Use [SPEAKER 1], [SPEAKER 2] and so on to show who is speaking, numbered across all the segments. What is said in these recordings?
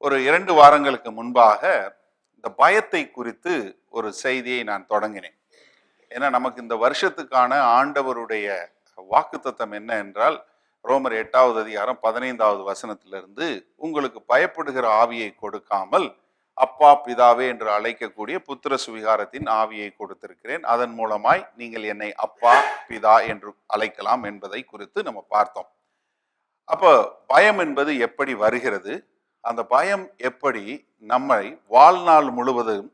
[SPEAKER 1] ஒரு 2 வாரங்களுக்கு முன்பாக இந்த பயத்தை குறித்து ஒரு செய்தியை நான் தொடங்கினேன். ஏன்னா நமக்கு இந்த வருஷத்துக்கான ஆண்டவருடைய வாக்குத்தத்தம் என்ன என்றால், ரோமர் 8வது அதிகாரம் 15வது வசனத்திலிருந்து, உங்களுக்கு பயப்படுகிற ஆவியை கொடுக்காமல் அப்பா பிதாவே என்று அழைக்கக்கூடிய புத்திர சுவிகாரத்தின் ஆவியை கொடுத்திருக்கிறேன், அதன் மூலமாய் நீங்கள் என்னை அப்பா பிதா என்று அழைக்கலாம் என்பதை குறித்து நம்ம பார்த்தோம். அப்போ பயம் என்பது எப்படி வருகிறது, அந்த பயம் எப்படி நம்மை வாழ்நாள் முழுவதும்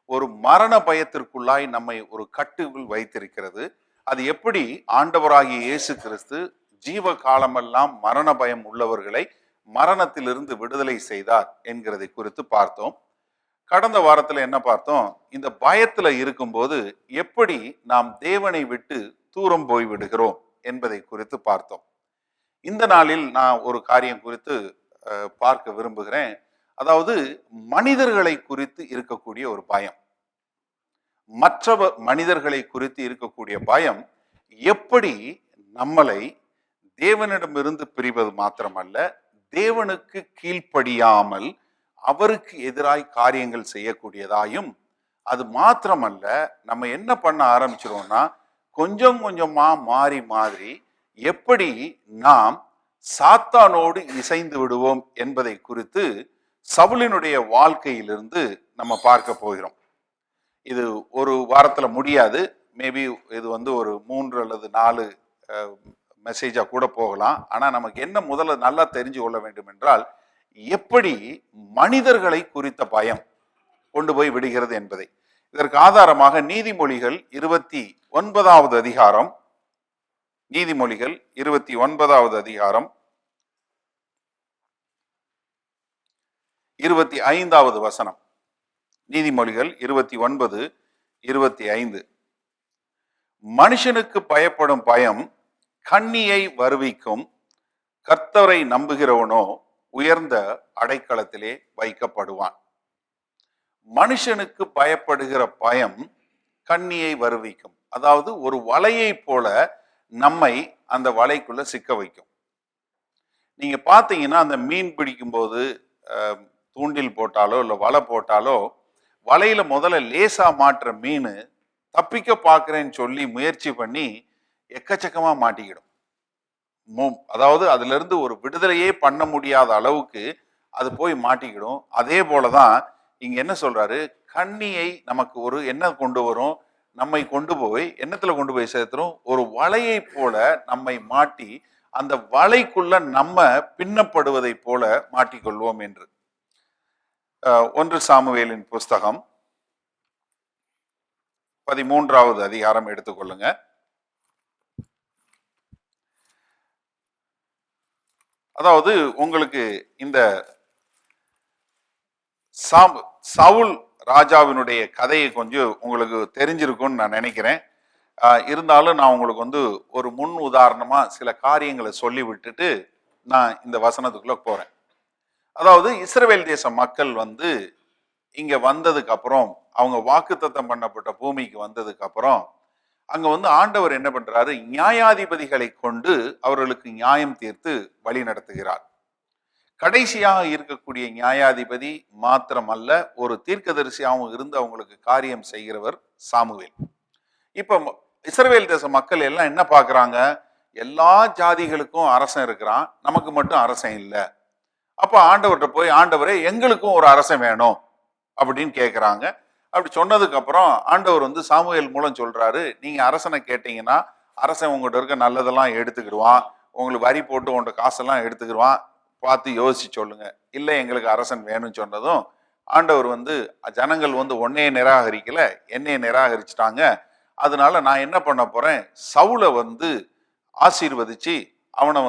[SPEAKER 1] ஒரு மரண பயத்திற்குள்ளாய் நம்மை ஒரு கட்டுக்குள் வைத்திருக்கிறது, அது எப்படி ஆண்டவராகிய இயேசு கிறிஸ்து ஜீவ காலமெல்லாம் மரண பயம் உள்ளவர்களை மரணத்திலிருந்து விடுதலை செய்தார் என்கிறதை குறித்து பார்த்தோம். கடந்த வாரத்துல என்ன பார்த்தோம், இந்த பயத்துல இருக்கும்போது எப்படி நாம் தேவனை விட்டு தூரம் போய் விடுகிறோம் என்பதை குறித்து பார்த்தோம். இந்த நாளில் நான் ஒரு காரியம் குறித்து பார்க்க விரும்புகிறேன். அதாவது மனிதர்களை குறித்து இருக்கக்கூடிய ஒரு பயம், மற்ற மனிதர்களை குறித்து இருக்கக்கூடிய பயம் எப்படி நம்மளை தேவனிடமிருந்து பிரிவது மாத்திரமல்ல, தேவனுக்கு கீழ்ப்படியாமல் அவருக்கு எதிராய் காரியங்கள் செய்யக்கூடியதாயும், அது மாத்திரமல்ல நம்ம என்ன பண்ண ஆரம்பிச்சிரோம்னா கொஞ்சம் கொஞ்சமா மாறி மாறி எப்படி நாம் சாத்தானோடு இசைந்து விடுவோம் என்பதை குறித்து சவுலினுடைய வாழ்க்கையிலிருந்து நம்ம பார்க்க போகிறோம். இது ஒரு வாரத்துல முடியாது, மேபி இது ஒரு 3 அல்லது 4 மெசேஜா கூட போகலாம். ஆனா நமக்கு என்ன முதல்ல நல்லா தெரிஞ்சு கொள்ள வேண்டும் என்றால், எப்படி மனிதர்களை குறித்த பயம் கொண்டு போய் விடுகிறது என்பதை. இதற்கு ஆதாரமாக நீதிமொழிகள் 29வது அதிகாரம், நீதிமொழிகள் 29வது அதிகாரம் 25வது வசனம். நீதிமொழிகள் 29:25. மனுஷனுக்கு பயப்படும் பயம் கண்ணியை வருவிக்கும், கர்த்தரை நம்புகிறவனோ உயர்ந்த அடைக்கலத்திலே வைக்கப்படுவான். மனுஷனுக்கு பயப்படுகிற பயம் கண்ணியை வருவிக்கும், அதாவது ஒரு வலையை போல நம்மை அந்த வலைக்குள்ள சிக்க வைக்கும். நீங்க பாத்தீங்கன்னா அந்த மீன் பிடிக்கும் போது தூண்டில் போட்டாலோ இல்லை வலை போட்டாலோ, வலையில முதல்ல லேசா மாற்ற மீன் தப்பிக்க பார்க்கிறேன்னு சொல்லி முயற்சி பண்ணி எக்கச்சக்கமா மாட்டிக்கிடும். அதாவது அதுல இருந்து ஒரு விடுதலையே பண்ண முடியாத அளவுக்கு அது போய் மாட்டிக்கிடும். அதே போலதான் இங்க என்ன சொல்றாரு, கண்ணியை நமக்கு ஒரு என்ன கொண்டு வரும், நம்மை கொண்டு போய் என்னத்துல கொண்டு போய் சேர்த்துரும், ஒரு வலையை போல நம்மை மாட்டி அந்த வலைக்குள்ள நம்ம பின்னப்படுவதை போல மாட்டிக்கொள்வோம் என்று. 1 சாமுவேலின் புஸ்தகம் 13வது அதிகாரம் எடுத்துக்கொள்ளுங்க. அதாவது உங்களுக்கு இந்த சவுல் ராஜாவினுடைய கதையை கொஞ்சம் உங்களுக்கு தெரிஞ்சிருக்கும்னு நான் நினைக்கிறேன். இருந்தாலும் நான் உங்களுக்கு ஒரு முன் உதாரணமா சில காரியங்களை சொல்லி விட்டுட்டு நான் இந்த வசனத்துக்குள்ள போறேன். அதாவது இஸ்ரவேல் தேச மக்கள் இங்க வந்ததுக்கு அப்புறம், அவங்க வாக்குத்தத்தம் பண்ணப்பட்ட பூமிக்கு வந்ததுக்கு அப்புறம், அங்க ஆண்டவர் என்ன பண்றாரு, நியாயாதிபதிகளை கொண்டு அவர்களுக்கு நியாயம் தீர்த்து வழி நடத்துகிறார். கடைசியாக இருக்கக்கூடிய நியாயாதிபதி மாத்திரமல்ல, ஒரு தீர்க்கதரிசியாகவும் இருந்து அவங்களுக்கு காரியம் செய்கிறவர் சாமுவேல். இப்ப இஸ்ரவேல் தேச மக்கள் எல்லாம் என்ன பாக்குறாங்க, எல்லா ஜாதிகளுக்கும் அரசன் இருக்கிறான், நமக்கு மட்டும் அரசன் இல்லை. அப்ப ஆண்டவர்கிட்ட போய், ஆண்டவரே எங்களுக்கும் ஒரு அரசன் வேணும் அப்படின்னு கேட்கிறாங்க. அப்படி சொன்னதுக்கு அப்புறம் ஆண்டவர் சாமுவேல் மூலம் சொல்றாரு, நீங்க அரசனை கேட்டீங்கன்னா அரசன் உங்கள்கிட்ட இருக்க நல்லதெல்லாம் எடுத்துக்கிடுவான், உங்களுக்கு வரி போட்டு உங்கள்கிட்ட காசெல்லாம் எடுத்துக்கிடுவான், பார்த்து யோசிச்சு சொல்லுங்க. இல்லை எங்களுக்கு அரசன் வேணும்னு சொன்னதும் ஆண்டவர் ஜனங்கள் ஒன்னையே நிராகரிக்கல, என்னைய நிராகரிச்சுட்டாங்க. அதனால நான் என்ன பண்ண போறேன், சவுலை ஆசீர்வதிச்சு அவனை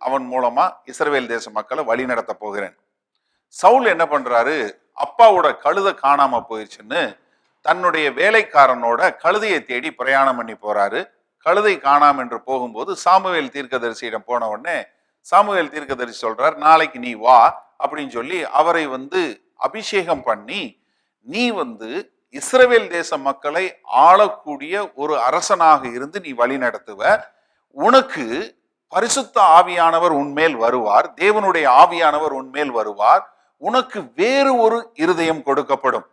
[SPEAKER 1] அவன் மூலமா இஸ்ரவேல் தேச மக்களை வழி நடத்த போகிறேன். சவுல் என்ன பண்றாரு, அப்பாவோட கழுதை காணாம போயிடுச்சுன்னு தன்னுடைய வேலைக்காரனோட கழுதையை தேடி பிரயாணம் பண்ணி போறாரு. கழுதை காணாம என்று போகும்போது சாமுவேல் தீர்க்கதரிசியிடம் போன உடனே சாமுவேல் தீர்க்கதரிசி சொல்றார், நாளைக்கு நீ வா அப்படின்னு சொல்லி அவரை அபிஷேகம் பண்ணி, நீ இஸ்ரவேல் தேச மக்களை ஆளக்கூடிய ஒரு அரசனாக இருந்து நீ வழி நடத்துவ, உனக்கு பரிசுத்த ஆவியானவர் உன்மேல் வருவார், தேவனுடைய ஆவியானவர் உன்மேல் வருவார், உனக்கு வேறு ஒரு இருதயம் கொடுக்கப்படும்.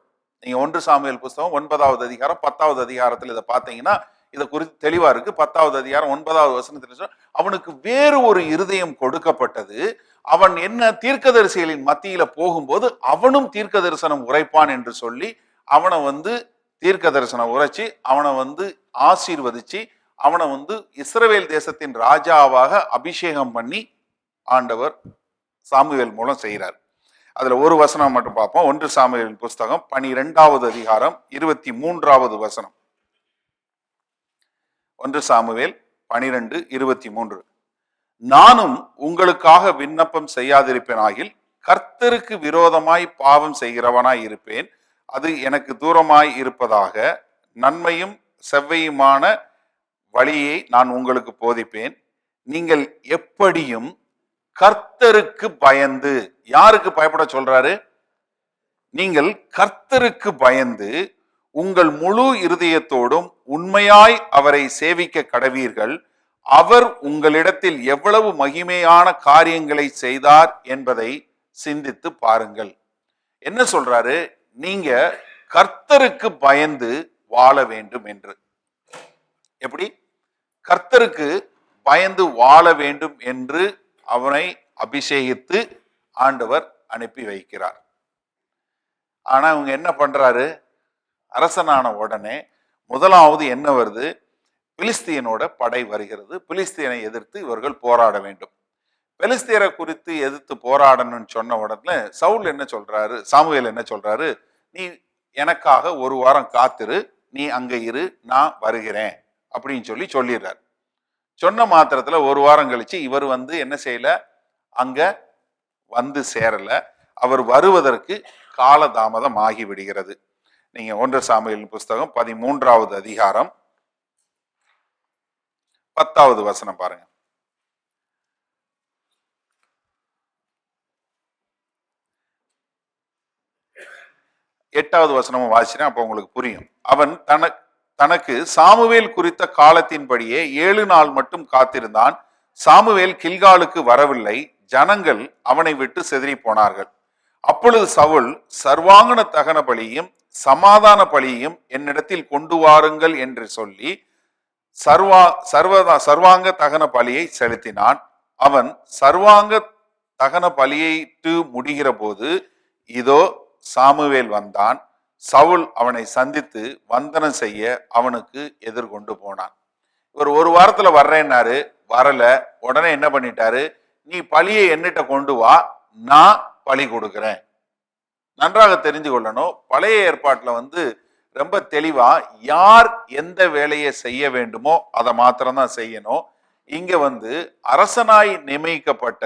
[SPEAKER 1] நீங்க 1 சாமுவேல் புஸ்தகம் 9வது அதிகாரம் 10வது அதிகாரத்தில் இதை பார்த்தீங்கன்னா இதை குறித்து தெளிவா இருக்கு. 10வது அதிகாரம் 9வது வசனத்தில் அவனுக்கு வேறு ஒரு இருதயம் கொடுக்கப்பட்டது. அவன் என்ன தீர்க்கதரிசிகளின் மத்தியில போகும்போது அவனும் தீர்க்க தரிசனம் உரைப்பான் என்று சொல்லி அவனை தீர்க்க தரிசனம் உரைச்சி அவனை ஆசீர்வதிச்சு அவனை இஸ்ரவேல் தேசத்தின் ராஜாவாக அபிஷேகம் பண்ணி ஆண்டவர் சாமுவேல் மூலம் செய்கிறார். அதுல ஒரு வசனம் மட்டும் பார்ப்போம். 1 சாமுவேல் புஸ்தகம் 12வது அதிகாரம் 23வது வசனம். 1 சாமுவேல் 12:23. நானும் உங்களுக்காக விண்ணப்பம் செய்யாதிருப்பேனாகில் கர்த்தருக்கு விரோதமாய் பாவம் செய்கிறவனாய் இருப்பேன். அது எனக்கு தூரமாய் இருப்பதாக. நன்மையும் செவ்வையுமான வழியை நான் உங்களுக்கு போதிப்பேன். நீங்கள் எப்படியும் கர்த்தருக்கு பயந்து, யாருக்கு பயப்பட சொல்றாரு? நீங்கள் கர்த்தருக்கு பயந்து உங்கள் முழு இருதயத்தோடும் உண்மையாய் அவரை சேவிக்க கடவீர்கள். அவர் உங்களிடத்தில் எவ்வளவு மகிமையான காரியங்களை செய்தார் என்பதை சிந்தித்து பாருங்கள். என்ன சொல்றாரு? நீங்க கர்த்தருக்கு பயந்து வாழ வேண்டும் என்று. எப்படி கர்த்தருக்கு பயந்து வாழ வேண்டும் என்று அவனை அபிஷேகித்து ஆண்டவர் அனுப்பி வைக்கிறார். ஆனா இவங்க என்ன பண்றாரு? அரசனான உடனே முதலாவது என்ன வருது? பிலிஸ்தியனோட படை வருகிறது. பிலிஸ்தியனை எதிர்த்து இவர்கள் போராட வேண்டும். பெலிஸ்தியரை குறித்து எதிர்த்து போராடணும்னு சொன்ன உடனே சவுல் என்ன சொல்றாரு? சாமுவேல் என்ன சொல்றாரு? நீ எனக்காக ஒரு வாரம் காத்திரு, நீ அங்க இரு, நான் வருகிறேன் அப்படின்னு சொல்லிடுறாரு. சொன்ன மாத்திரத்துல ஒரு வாரம் கழிச்சு இவர் என்ன செய்யல, அங்க சேரல. அவர் வருவதற்கு காலதாமதம் ஆகி விடுகிறது. நீங்க 1 சாமுவேல் புஸ்தகம் 13வது அதிகாரம் 10வது வசனம் பாருங்க. 8வது வசனமும் வாசிக்கிறேன், அப்ப உங்களுக்கு புரியும். அவன் தனக்கு சாமுவேல் குறித்த காலத்தின்படியே 7 நாள் மட்டும் காத்திருந்தான். சாமுவேல் கில்காலுக்கு வரவில்லை. ஜனங்கள் அவனை விட்டு சிதறி போனார்கள். அப்பொழுது சவுல், சர்வாங்கன தகன பலியையும் சமாதான பலியையும் என்னிடத்தில் கொண்டு வாருங்கள் என்று சொல்லி சர்வாங்க தகன பலியை செலுத்தினான். அவன் சர்வாங்க தகன பலியிட்டு முடிகிற போது இதோ சாமுவேல் வந்தான். சவுல் அவனை சந்தித்து வந்தனம் செய்ய அவனுக்கு எதிர்கொண்டு போனான். இவர் ஒரு வாரத்துல வர்றேன்னாரு, வரல. உடனே என்ன பண்ணிட்டாரு? நீ பலியை என்னிட்ட கொண்டு வா, நான் பலி கொடுக்கிறேன். நன்றாக தெரிஞ்சு கொள்ளணும், பழைய ஏற்பாட்டுல ரொம்ப தெளிவா யார் எந்த வேலையை செய்ய வேண்டுமோ அதை மாத்திரம்தான் செய்யணும். இங்க அரசனாய் நியமிக்கப்பட்ட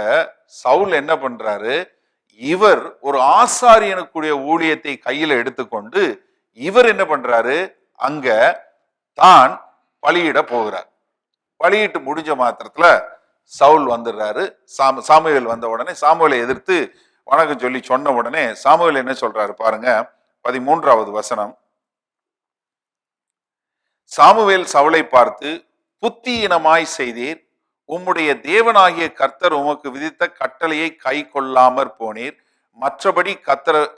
[SPEAKER 1] சவுல் என்ன பண்றாரு? இவர் ஒரு ஆசாரியனுக்குரிய ஊழியத்தை கையில எடுத்துக்கொண்டு இவர் என்ன பண்றாரு? அங்க தான் பலியிட போகிறார். பலியிட்டு முடிஞ்ச மாத்திரத்துல சவுல் வந்துடுறாரு. சாமுவேல் வந்த உடனே சாமுவேலை எதிர்த்து வணக்கம் சொல்லி சொன்ன உடனே சாமுவேல் என்ன சொல்றாரு பாருங்க, 13வது வசனம். சாமுவேல் சவுலை பார்த்து, புத்தியினமாய் செய்தீர். உம்முடைய தேவனாகிய கர்த்தர் உமக்கு விதித்த கட்டளையை கை கொள்ளாமற் போனீர். மற்றபடி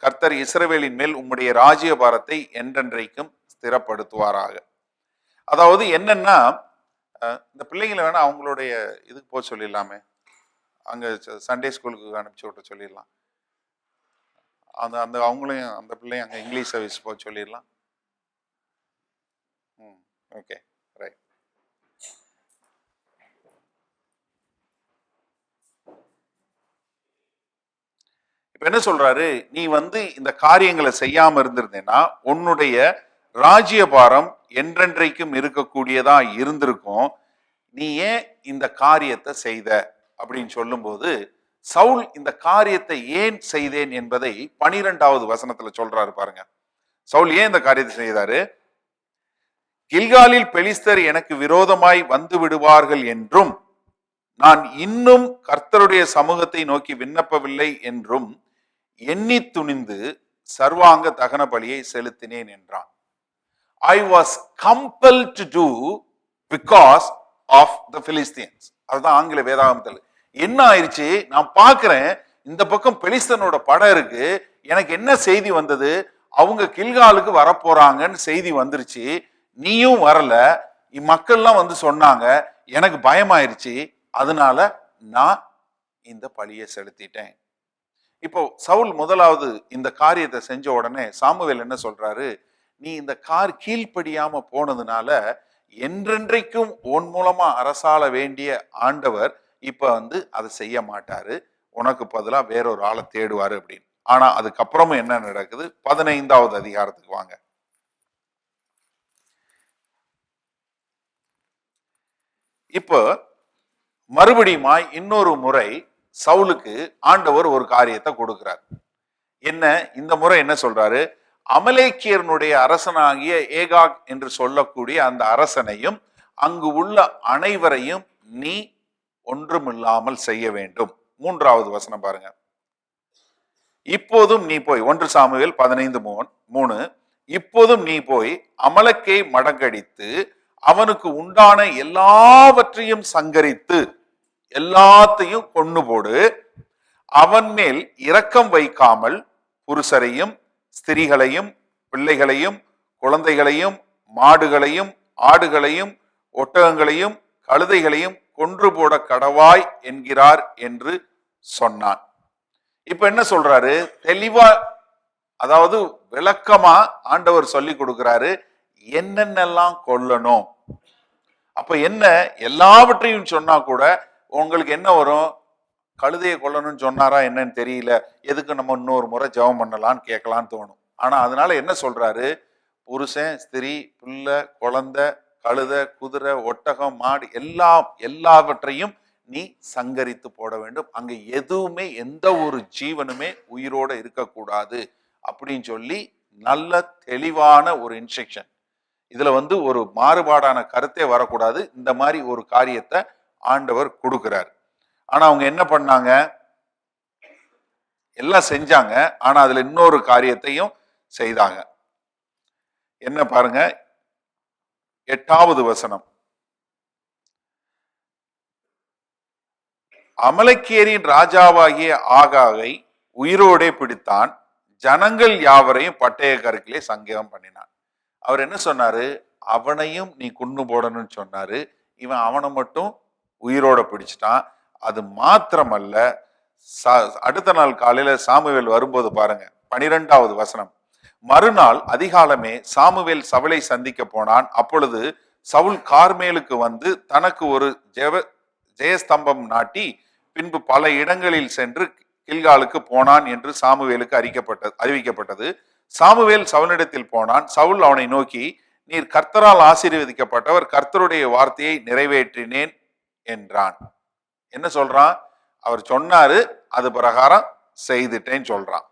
[SPEAKER 1] கர்த்தர் இஸ்ரவேலின் மேல் உம்முடைய ராஜ்யபாரத்தை என்றென்றைக்கும் ஸ்திரப்படுத்துவாராக. அதாவது என்னன்னா, இந்த பிள்ளைங்களை வேணா அவங்களுடைய இதுக்கு போக சொல்லிடலாமே, அங்க சண்டே ஸ்கூலுக்கு அனுப்பிச்சு விட்ட சொல்லிடலாம். அந்த அவங்களையும் அந்த பிள்ளையும் அங்க இங்கிலீஷ் சர்வீஸ் போக சொல்லிடலாம். Okay, right. இப்ப என்ன சொல்றாரு? நீ இந்த காரியங்களை செய்யாம இருந்திருந்தேன்னா உன்னுடைய ராஜ்யபாரம் என்றென்றைக்கும் இருக்கக்கூடியதா இருந்திருக்கும். நீ ஏன் இந்த காரியத்தை செய்த அப்படின்னு சொல்லும் போது சவுல் இந்த காரியத்தை ஏன் செய்தேன் என்பதை 12வது வசனத்துல சொல்றாரு பாருங்க. சவுல் ஏன் இந்த காரியத்தை செய்தாரு? கில்காலில் பெலிஸ்தர் எனக்கு விரோதமாய் வந்து விடுவார்கள் என்றும் நான் இன்னும் கர்த்தருடைய சமூகத்தை நோக்கி விண்ணப்பவில்லை என்றும் எண்ணி துணிந்து சர்வாங்க தகன பலியை செலுத்தினேன் என்றான். I was compelled to do because of the Philistines. அதுதான் ஆங்கில வேதாகமத்தில் என்ன ஆயிடுச்சு? நான் பார்க்கிறேன், இந்த பக்கம் பெலிஸ்தனோட படம் இருக்கு, எனக்கு என்ன செய்தி வந்தது, அவங்க கில்காலுக்கு வரப்போறாங்கன்னு செய்தி வந்துருச்சு, நீயும் வரல, மக்கள்லாம் வந்து சொன்னாங்க, எனக்கு பயமாயிருச்சு, அதனால நான் இந்த பழியை செலுத்திட்டேன். இப்போ சவுல் முதலாவது இந்த காரியத்தை செஞ்ச உடனே சாமுவேல் என்ன சொல்றாரு, நீ இந்த கீழ்ப்படியாம போனதுனால என்றென்றைக்கும் உன் மூலமா அரசாள வேண்டிய ஆண்டவர் இப்ப வந்து அதை செய்ய மாட்டாரு, உனக்கு பதிலா வேறொரு ஆளை தேடுவாரு அப்படின்னு. ஆனா அதுக்கப்புறமும் என்ன நடக்குது, 15வது அதிகாரத்துக்கு வாங்க. இப்போ மறுபடியுமாய் இன்னொரு முறை சவுலுக்கு ஆண்டவர் ஒரு காரியத்தை கொடுக்கிறார். என்ன, இந்த முறை என்ன சொல்றாரு, அமலேக்கியனுடைய அரசனாகிய ஏகாக் என்று சொல்லக்கூடிய அந்த அரசனையும் அங்கு உள்ள அனைவரையும் நீ ஒன்றுமில்லாமல் செய்ய வேண்டும். 3வது வசனம் பாருங்க. இப்போதும் நீ போய், 1 சாமுவேல் 15:3, இப்போதும் நீ போய் அமலக்கை மடங்கடித்து அவனுக்கு உண்டான எல்லாவற்றையும் சங்கரித்து எல்லாத்தையும் கொண்டு போடு, அவன் மேல் இரக்கம் வைக்காமல் புருஷரையும் ஸ்திரீகளையும் பிள்ளைகளையும் குழந்தைகளையும் மாடுகளையும் ஆடுகளையும் ஒட்டகங்களையும் கழுதைகளையும் கொன்று போட கடவாய் என்கிறார் என்று சொன்னான். இப்ப என்ன சொல்றாரு, தெளிவா, அதாவது விளக்கமா ஆண்டவர் சொல்லி கொடுக்கிறாரு என்னென்னலாம் கொல்லணும். அப்ப என்ன, எல்லாவற்றையும் சொன்னா கூட உங்களுக்கு என்ன வரும், கழுதையை கொல்லணும்னு சொன்னாரா என்னன்னு தெரியல, எதுக்கு நம்ம இன்னொரு முறை ஜெபம் பண்ணலான்னு கேட்கலான்னு தோணும். ஆனா அதனால என்ன சொல்றாரு, புருஷன் ஸ்திரீ பிள்ளை குழந்தை கழுதை குதிரை ஒட்டகம் மாடு எல்லாவற்றையும் நீ சங்கரித்து போட வேண்டும், அங்க எதுவுமே எந்த ஒரு ஜீவனுமே உயிரோட இருக்கக்கூடாது அப்படின்னு சொல்லி நல்ல தெளிவான ஒரு இன்ஸ்ட்ரக்ஷன். இதுல வந்து ஒரு மாறுபாடான கருத்தே வரக்கூடாது, இந்த மாதிரி ஒரு காரியத்தை ஆண்டவர் கொடுக்கிறார். ஆனா அவங்க என்ன பண்ணாங்க, எல்லாம் செஞ்சாங்க, ஆனா அதுல இன்னொரு காரியத்தையும் செய்தாங்க. என்ன பாருங்க, 8வது வசனம். அமலக்கேரின் ராஜாவாகிய ஆகாகை உயிரோடே பிடித்தான், ஜனங்கள் யாவரையும் பட்டய கருக்கிலே சங்கேதம் பண்ணினான். அவர் என்ன சொன்னாரு, அவனையும் நீ கொன்னு போடணும்னு சொன்னாரு, இவன் அவனை மட்டும் உயிரோட பிடிச்சிட்டான். அது மாத்திரமல்ல, அடுத்த நாள் காலையில சாமுவேல் வரும்போது பாருங்க 12வது வசனம். மறுநாள் அதிகாலமே சாமுவேல் சவுலை சந்திக்க போனான். அப்பொழுது சவுல் கார்மேலுக்கு வந்து தனக்கு ஒரு ஜெயஸ்தம்பம் நாட்டி பின்பு பல இடங்களில் சென்று கில்காலுக்கு போனான் என்று சாமுவேலுக்கு அறிவிக்கப்பட்டது. சாமுவேல் சவுலிடத்தில் போனான். சவுல் அவனை நோக்கி, நீர் கர்த்தரால் ஆசீர்வதிக்கப்பட்டவர், கர்த்தருடைய வார்த்தையை நிறைவேற்றினேன் என்றான். என்ன சொல்றான், அவர் சொன்னாரு, அது பிரகாரம் செய்துட்டேன்னு சொல்றான்.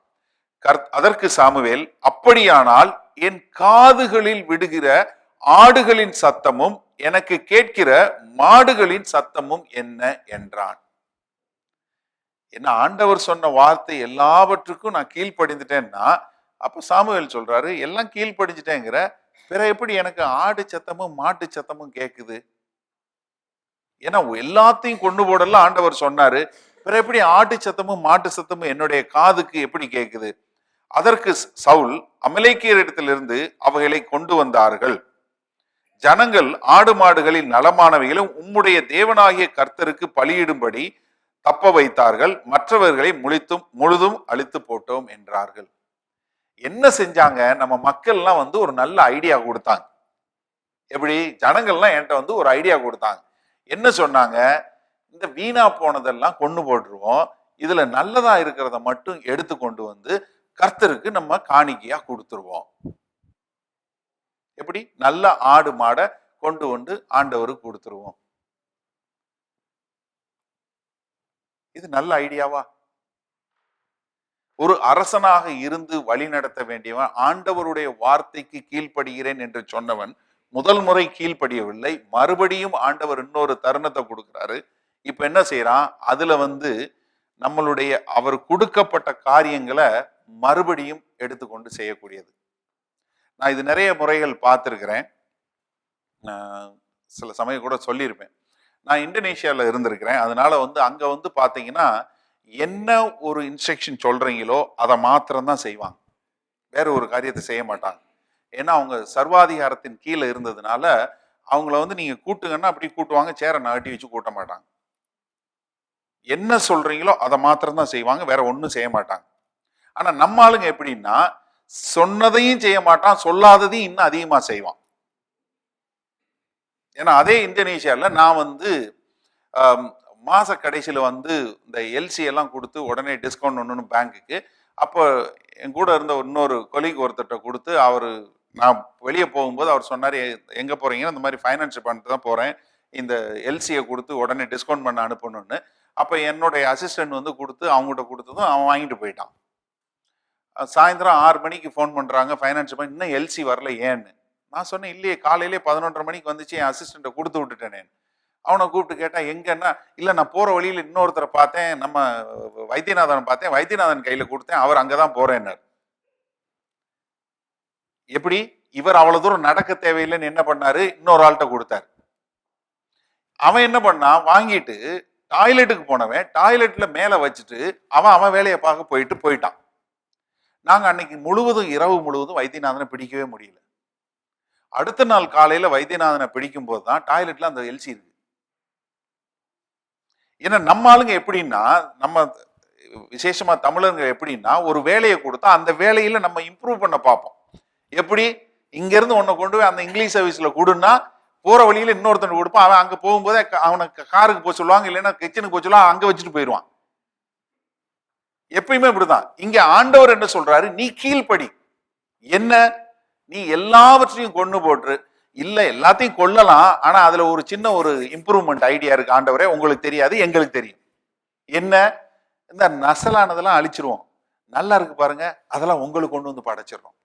[SPEAKER 1] அதற்கு சாமுவேல், அப்படியானால் என் காதுகளில் விடுகிற ஆடுகளின் சத்தமும் எனக்கு கேட்கிற மாடுகளின் சத்தமும் என்ன என்றான். என்ன, ஆண்டவர் சொன்ன வார்த்தை எல்லாவற்றுக்கும் நான் கீழ்ப்படிந்துட்டேன்னா, அப்ப சாமுவேல் சொல்றாரு, எல்லாம் கீழ்ப்படிஞ்சிட்டேங்கிற, பிற எப்படி எனக்கு ஆடு சத்தமும் மாட்டு சத்தமும் கேக்குது? ஏன்னா எல்லாத்தையும் கொண்டு போடலாம் ஆண்டவர் சொன்னாரு, பிற எப்படி ஆட்டு சத்தமும் மாட்டு சத்தமும் என்னுடைய காதுக்கு எப்படி கேக்குது? அதற்கு சவுல், அமலேக்கியரிடத்திலிருந்து அவைகளை கொண்டு வந்தார்கள். ஜனங்கள் ஆடு மாடுகளில் நலமானவைகளும் உம்முடைய தேவனாகிய கர்த்தருக்கு பலியிடும்படி தப்ப வைத்தார்கள், மற்றவர்களை முழுதும் அழித்து போட்டோம் என்றார்கள். என்ன செஞ்சாங்க, நம்ம மக்கள்லாம் வந்து ஒரு நல்ல ஐடியா கொடுத்தாங்க. எப்படி, ஜனங்கள்லாம் என்கிட்ட வந்து ஒரு ஐடியா கொடுத்தாங்க. என்ன சொன்னாங்க, இந்த வீணா போனதெல்லாம் கொண்டு போட்டுருவோம், இதுல நல்லதா இருக்கிறத மட்டும் எடுத்து கொண்டு வந்து கர்த்தருக்கு நம்ம காணிக்கையா கொடுத்துருவோம். எப்படி, நல்ல ஆடு மாடை கொண்டு வந்து ஆண்டவருக்கு கொடுத்துருவோம். இது நல்ல ஐடியாவா? ஒரு அரசனாக இருந்து வழி நடத்த வேண்டியவன், ஆண்டவருடைய வார்த்தைக்கு கீழ்ப்படுகிறேன் என்று சொன்னவன் முதல் முறை கீழ்ப்படியவில்லை, மறுபடியும் ஆண்டவர் இன்னொரு தருணத்தை கொடுக்கிறாரு. இப்ப என்ன செய்யறான், அதுல வந்து நம்மளுடைய அவர் கொடுக்கப்பட்ட காரியங்களை மறுபடியும் எடுத்துக்கொண்டு செய்யக்கூடியது. நான் இது நிறைய முறைகள் பார்த்துருக்கிறேன், சில சமயம் கூட சொல்லியிருப்பேன். நான் இந்தோனேஷியாவில் இருந்திருக்கிறேன். அதனால வந்து அங்க வந்து பாத்தீங்கன்னா என்ன ஒரு இன்ஸ்ட்ரக்ஷன் சொல்றீங்களோ அதை மாத்திரம் தான் செய்வாங்க, வேற ஒரு காரியத்தை செய்ய மாட்டாங்க. ஏன்னா அவங்க சர்வாதிகாரத்தின் கீழே இருந்ததுனால அவங்கள வந்து நீங்க கூட்டுங்கன்னா அப்படி கூட்டுவாங்க, சேரை நகட்டி வச்சு கூட்ட மாட்டாங்க. என்ன சொல்றீங்களோ அதை மாத்திரம் தான் செய்வாங்க, வேற ஒன்றும் செய்ய மாட்டாங்க. ஆனா நம்ம ஆளுங்க எப்படின்னா சொன்னதையும் செய்ய மாட்டான், சொல்லாததையும் இன்னும் அதிகமா செய்வான். ஏன்னா அதே இந்தோனேஷியாவில் நான் வந்து மாச கடைசியில் வந்து இந்த எல்சி எல்லாம் கொடுத்து உடனே டிஸ்கவுண்ட் ஒன்று பேங்க்குக்கு. அப்போ என் கூட இருந்த இன்னொரு கொலீக் ஒருத்தர்கிட்ட கொடுத்து, அவர் நான் வெளியே போகும்போது அவர் சொன்னார், எங்கே போகிறீங்கன்னா இந்த மாதிரி ஃபைனான்ஸ் பண்ணிட்டு தான் போகிறேன், இந்த எல்சியை கொடுத்து உடனே டிஸ்கவுண்ட் பண்ண அனுப்பணும்னு. அப்போ என்னுடைய அசிஸ்டன்ட் வந்து கொடுத்து அவங்ககிட்ட கொடுத்ததும் அவன் வாங்கிட்டு போயிட்டான். சாயந்தரம் 6 மணிக்கு ஃபோன் பண்ணுறாங்க ஃபைனான்ஸ் பண்ணி, இன்னும் எல்சி வரல ஏன்னு. நான் சொன்னேன், இல்லையே காலையிலே 11:30 மணிக்கு வந்துச்சு, என் அசிஸ்டண்ட்டை கொடுத்து விட்டுட்டேனே. அவனை கூப்பிட்டு கேட்டா எங்கன்னா, இல்லை நான் போகிற வழியில் இன்னொருத்தரை பார்த்தேன், நம்ம வைத்தியநாதன் பார்த்தேன், வைத்தியநாதன் கையில் கொடுத்தேன், அவர் அங்கே தான் போகிறேன்னார். எப்படி? இவர் அவ்வளவு தூரம் நடக்க தேவையில்லைன்னு என்ன பண்ணாரு, இன்னொரு ஆள்கிட்ட கொடுத்தாரு. அவன் என்ன பண்ணா, வாங்கிட்டு டாய்லெட்டுக்கு போனவன் டாய்லெட்ல மேல வச்சுட்டு அவன் வேலையை பார்க்க போயிட்டான். நாங்க அன்னைக்கு முழுவதும் இரவு முழுவதும் வைத்தியநாதனை பிடிக்கவே முடியல. அடுத்த நாள் காலையில வைத்தியநாதனை பிடிக்கும் போதுதான் டாய்லெட்ல அந்த எல்சி இருக்கு. ஏன்னா நம்ம ஆளுங்க எப்படின்னா, நம்ம விசேஷமா தமிழருங்க எப்படின்னா, ஒரு வேலையை கொடுத்தா அந்த வேலையில நம்ம இம்ப்ரூவ் பண்ண பார்ப்போம். எப்படி? இங்க இருந்து ஒன்ன கொண்டு போய் அந்த இங்கிலீஷ் சர்வீஸ்ல கொடுன்னா போற வழியில இன்னொருத்தன் கொடுப்பான். அவன் அங்க போகும்போதே அவனுக்கு காருக்கு போக சொல்லுவாங்க, இல்லைன்னா கிச்சனுக்கு போக சொல்லுவாங்க, அங்க வச்சுட்டு போயிடுவான். எப்பயுமே இப்படிதான். இங்க ஆண்டவர் என்ன சொல்றாரு, நீ கீழ்ப்படி. என்ன? நீ எல்லாவற்றையும் கொண்டு போட்டு, இல்ல எல்லாத்தையும் கொள்ளலாம், ஆனா அதுல ஒரு சின்ன ஒரு இம்ப்ரூவ்மெண்ட் ஐடியா இருக்கு ஆண்டவரே, உங்களுக்கு தெரியாது, எங்களுக்கு தெரியும். என்ன? இந்த நசலானதெல்லாம் அழிச்சிருவோம், நல்லா இருக்கு பாருங்க, அதெல்லாம் உங்களுக்கு கொண்டு வந்து படைச்சிடறோம்.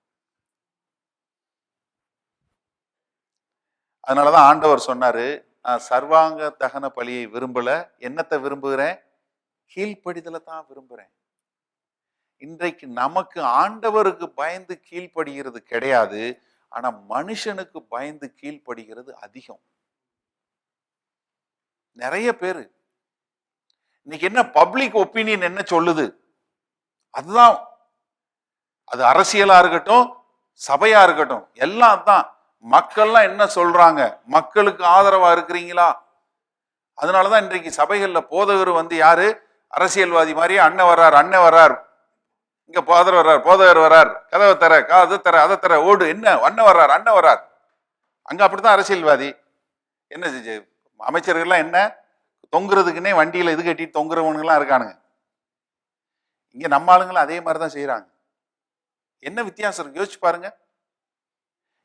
[SPEAKER 1] அதனாலதான் ஆண்டவர் சொன்னாரு, நான் சர்வாங்க தகன பலியை விரும்பல, என்னத்தை விரும்புகிறேன்? கீழ்ப்படிதலை தான் விரும்புறேன். இன்றைக்கு நமக்கு ஆண்டவருக்கு பயந்து கீழ்ப்படுகிறது கிடையாது, ஆனா மனுஷனுக்கு பயந்து கீழ்ப்படுகிறது அதிகம். நிறைய பேரு இன்னைக்கு என்ன பப்ளிக் ஒப்பீனியன் என்ன சொல்லுது, அதுதான். அது அரசியலா இருக்கட்டும், சபையா இருக்கட்டும், எல்லாம் தான். மக்கள்லாம் என்ன சொல்றாங்க, மக்களுக்கு ஆதரவா இருக்கிறீங்களா? அதனாலதான் இன்றைக்கு சபைகள்ல போதகர் வந்து யாரு, அரசியல்வாதி மாதிரியே அண்ணன் வர்றார், அண்ணன் வர்றார், இங்க போதர் வர்றார், போதகர் வர்றார், கதவை தர, அது தர, அதை தர, ஓடு, என்ன அண்ணன் வர்றார், அண்ணன் வர்றார். அங்க அப்படித்தான் அரசியல்வாதி. என்ன அமைச்சர்கள்லாம் என்ன தொங்குறதுக்குன்னே வண்டியில இது கட்டிட்டு தொங்குறவனுங்கெல்லாம் இருக்கானுங்க. இங்க நம்ம ஆளுங்களும் அதே மாதிரிதான் செய்யறாங்க. என்ன வித்தியாசம் இருக்கு யோசிச்சு பாருங்க.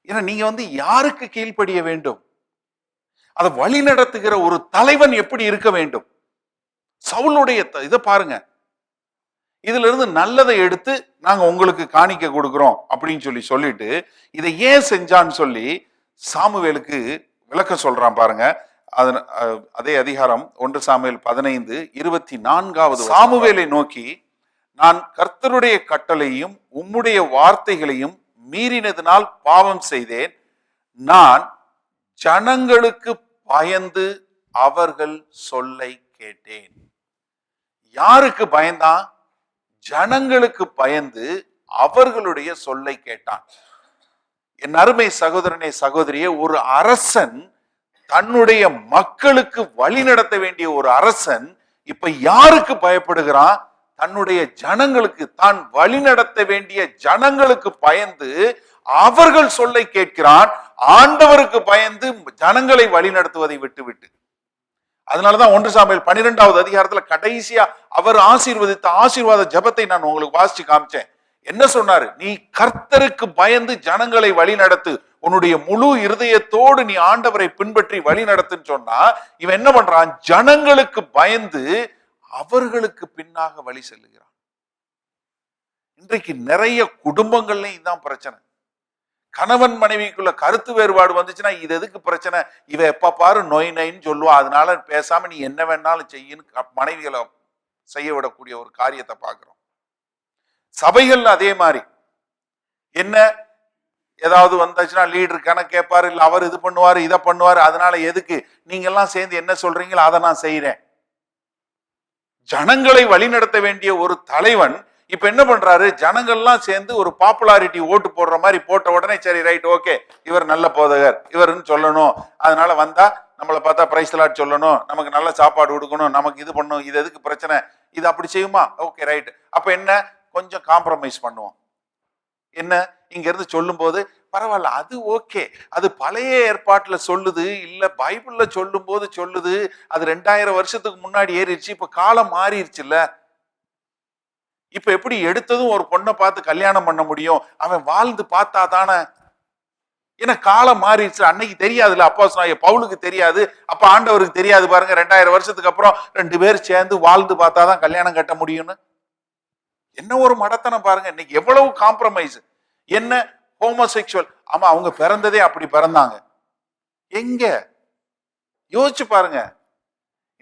[SPEAKER 1] ஏன்னா நீங்க வந்து யாருக்கு கீழ்ப்படிய வேண்டும்? அதை வழி நடத்துகிற ஒரு தலைவன் எப்படி இருக்க வேண்டும்? சவுலுடைய இதை பாருங்க, இதுல இருந்து நல்லதை எடுத்து நாங்க உங்களுக்கு காணிக்க கொடுக்கிறோம் அப்படின்னு சொல்லிட்டு இதை ஏன் செஞ்சான்னு சொல்லி சாமுவேலுக்கு விளக்கம் சொல்றான் பாருங்க. அதே அதிகாரம் 1 சாமுவேல் 15:24. சாமுவேலை நோக்கி, நான் கர்த்தருடைய கட்டளையும் உம்முடைய வார்த்தைகளையும் மீறினதினால் பாவம் செய்தேன். நான் ஜனங்களுக்கு பயந்து அவர்கள் சொல்லை கேட்டேன். யாருக்கு பயந்தான்? ஜனங்களுக்கு பயந்து அவர்களுடைய சொல்லை கேட்டான். என் அருமை சகோதரனே, சகோதரியே, ஒரு அரசன் தன்னுடைய மக்களுக்கு வழி நடத்த வேண்டிய ஒரு அரசன் இப்ப யாருக்கு பயப்படுகிறான்? தன்னுடைய ஜனங்களுக்கு, தான் வழி நடத்த வேண்டிய ஜனங்களுக்கு பயந்து அவர்கள் சொல்லை கேட்கிறான். ஆண்டவருக்கு பயந்து ஜனங்களை வழி நடத்துவதை விட்டுவிட்டு. அதனாலதான் 1 சாமுவேல் 12வது அதிகாரத்துல கடைசியா அவர் ஆசீர்வதித்த ஆசீர்வாத ஜெபத்தை நான் உங்களுக்கு வாசிச்சு காமிச்சேன். என்ன சொன்னாரு? நீ கர்த்தருக்கு பயந்து ஜனங்களை வழி நடத்து, உன்னுடைய முழு இருதயத்தோடு நீ ஆண்டவரை பின்பற்றி வழி நடத்துன்னு சொன்னா, இவன் என்ன பண்றான்? ஜனங்களுக்கு பயந்து அவர்களுக்கு பின்னாக வழி செல்லுகிறான். இன்றைக்கு நிறைய குடும்பங்கள்லயும் இதான் பிரச்சனை. கணவன் மனைவிக்குள்ள கருத்து வேறுபாடு வந்துச்சுன்னா இது எதுக்கு பிரச்சனை, இவ எப்ப பாரு நொய் நொயின்னு சொல்லுவா, அதனால பேசாம நீ என்ன வேணாலும் செய்யன்னு மனைவிகளை செய்ய விடக்கூடிய ஒரு காரியத்தை பார்க்கிறோம். சபைகள்ல அதே மாதிரி என்ன, ஏதாவது வந்துச்சுன்னா லீடர் கணக்கு கேட்பாரு, இல்ல அவர் இது பண்ணுவாரு, இதை பண்ணுவாரு, அதனால எதுக்கு நீங்க எல்லாம் சேர்ந்து என்ன சொல்றீங்களோ அதை நான் செய்யறேன். ஜனங்களை வழிநடத்த வேண்டிய ஒரு தலைவன் இப்ப என்ன பண்றாரு, ஜனங்கள்லாம் சேர்ந்து ஒரு பாப்புலாரிட்டி ஓட்டு போடுற மாதிரி போட்ட உடனே சரி ரைட் ஓகே இவர் நல்ல போதகர் இவருன்னு சொல்லணும், அதனால வந்தா நம்மளை பார்த்தா பிரைஸ் லாட் சொல்லணும், நமக்கு நல்ல சாப்பாடு கொடுக்கணும், நமக்கு இது பண்ணணும், இது எதுக்கு பிரச்சனை, இது அப்படி செய்யுமா, ஓகே ரைட். அப்ப என்ன, கொஞ்சம் காம்ப்ரமைஸ் பண்ணுவோம். என்ன இங்க இருந்து சொல்லும் போது பரவாயில்ல அது ஓகே, அது பழைய ஏற்பாட்டுல சொல்லுது, இல்ல பைபிள்ல சொல்லும் போது சொல்லுது, அது 2000 வருஷத்துக்கு முன்னாடி ஏறிடுச்சு, இப்ப காலம் மாறிடுச்சு இல்ல. இப்ப எப்படி எடுத்ததும் ஒரு பொண்ணை பார்த்து கல்யாணம் பண்ண முடியும், அவன் வாழ்ந்து பார்த்தா தானே. ஏன்னா காலம் மாறிடுச்சு, அன்னைக்கு தெரியாதுல்ல, அப்பா பவுலுக்கு தெரியாது, அப்ப ஆண்டவருக்கு தெரியாது பாருங்க. 2000 வருஷத்துக்கு அப்புறம் 2 பேர் சேர்ந்து வாழ்ந்து பார்த்தாதான் கல்யாணம் கட்ட முடியும்னு. என்ன ஒரு மடத்தனம் பாருங்க, இன்னைக்கு எவ்வளவு காம்ப்ரமைஸ். என்ன ஹோமோசெக்சுவல், ஆமா அவங்க பிறந்ததே அப்படி பிறந்தாங்க, எங்க யோசிச்சு பாருங்க.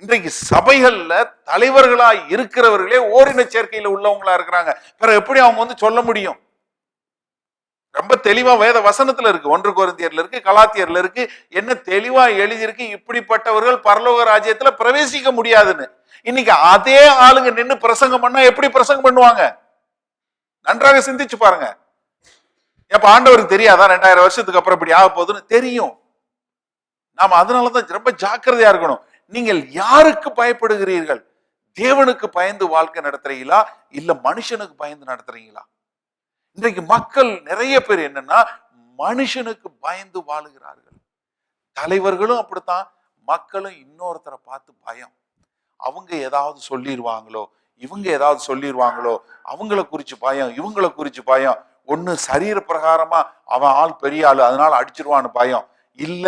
[SPEAKER 1] இன்றைக்கு சபைகள்ல தலைவர்களா இருக்கிறவர்களே ஓரின சேர்க்கையில உள்ளவங்களா இருக்கிறாங்க. பிறகு எப்படி அவங்க வந்து சொல்ல முடியும்? ரொம்ப தெளிவா வேத வசனத்துல இருக்கு, 1 கொரிந்தியர்ல இருக்கு, கலாத்தியர்ல இருக்கு, என்ன தெளிவா எழுதியிருக்கு, இப்படிப்பட்டவர்கள் பரலோக ராஜ்யத்துல பிரவேசிக்க முடியாதுன்னு. இன்னைக்கு அதே ஆளுங்க நின்று பிரசங்கம் பண்ணா எப்படி பிரசங்கம் பண்ணுவாங்க? நன்றாக சிந்திச்சு பாருங்க. எப்ப ஆண்டவருக்கு தெரியாதா 2000 வருஷத்துக்கு அப்புறம் இப்படி ஆக போகுதுன்னு? தெரியும். நாம அதனாலதான் ரொம்ப ஜாக்கிரதையா இருக்கணும். நீங்கள் யாருக்கு பயப்படுகிறீர்கள்? தேவனுக்கு பயந்து வாழ்க்கை நடத்துறீங்களா இல்ல மனுஷனுக்கு பயந்து நடத்துறீங்களா? இன்றைக்கு மக்கள் நிறைய பேர் என்னன்னா மனுஷனுக்கு பயந்து வாழுகிறார்கள். தலைவர்களும் அப்படித்தான், மக்களும் இன்னொருத்தரை பார்த்து பயம். அவங்க ஏதாவது சொல்லிடுவாங்களோ, இவங்க ஏதாவது சொல்லிடுவாங்களோ, அவங்கள குறிச்சு பயம், இவங்கள குறிச்சு பயம். ஒண்ணு சரீர பிரகாரமா அவன் ஆள் பெரிய ஆளு அதனால அடிச்சிருவான்னு பயம், இல்ல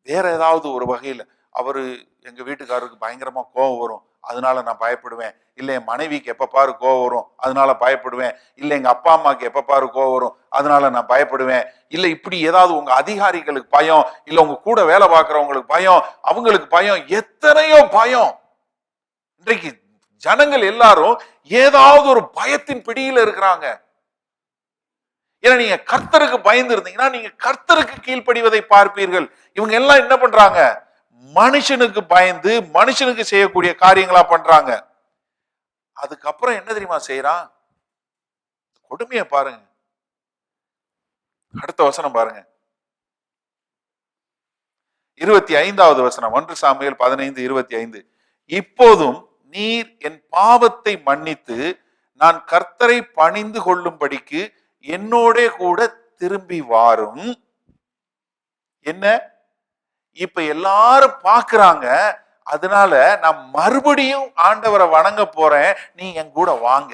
[SPEAKER 1] வேற ஏதாவது ஒரு வகையில அவரு எங்க வீட்டுக்காரருக்கு பயங்கரமா கோவம் வரும் அதனால நான் பயப்படுவேன், இல்ல என் மனைவிக்கு எப்ப பாரு கோவம் வரும் அதனால பயப்படுவேன், இல்ல எங்க அப்பா அம்மாக்கு எப்ப பாரு கோவம் வரும் அதனால நான் பயப்படுவேன், இல்ல இப்படி ஏதாவது உங்க அதிகாரிகளுக்கு பயம், இல்ல உங்க கூட வேலை பார்க்கறவங்களுக்கு பயம், அவங்களுக்கு பயம், எத்தனையோ பயம். இன்றைக்கு ஜனங்கள் எல்லாரும் ஏதாவது ஒரு பயத்தின் பிடியில இருக்கிறாங்க. ஏன்னா நீங்க கர்த்தருக்கு பயந்து இருந்தீங்கன்னா நீங்க கர்த்தருக்கு கீழ்ப்படிவதை பார்ப்பீர்கள். இவங்க எல்லாம் என்ன பண்றாங்க? மனுஷனுக்கு பயந்து மனுஷனுக்கு செய்யக்கூடிய காரியங்களா பண்றாங்க. அதுக்கப்புறம் என்ன தெரியுமா செய்யறான்? கொடுமையை பாருங்க. அடுத்த வசனம் பாருங்க, 25வது வசனம், 1 சாமுவேல் 15:25. இப்போதும் நீர் என் பாவத்தை மன்னித்து நான் கர்த்தரை பணிந்து கொள்ளும்படிக்கு என்னோட கூட திரும்பி வாரும். என்ன இப்ப எல்லாரும் பாக்குறாங்க, அதனால நான் மறுபடியும் ஆண்டவரை வணங்க போறேன், நீ என் கூட வாங்க.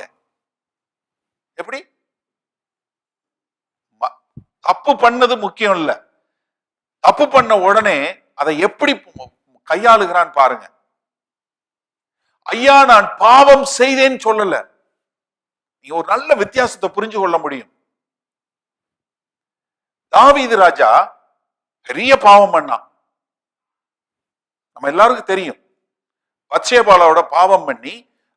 [SPEAKER 1] எப்படி? தப்பு பண்ணது முக்கியம் இல்ல, தப்பு பண்ண உடனே அதை எப்படி கையாளுகிறான் பாருங்க. ஐயா நான் பாவம் செய்தேன்னு சொல்லல. நீங்க ஒரு நல்ல வித்தியாசத்தை புரிஞ்சு கொள்ள முடியும். தாவீது ராஜா பெரிய பாவம் பண்ணான், நம்ம எல்லாருக்கும் தெரியும். பத்சேபாளோட பாவம் பண்ணி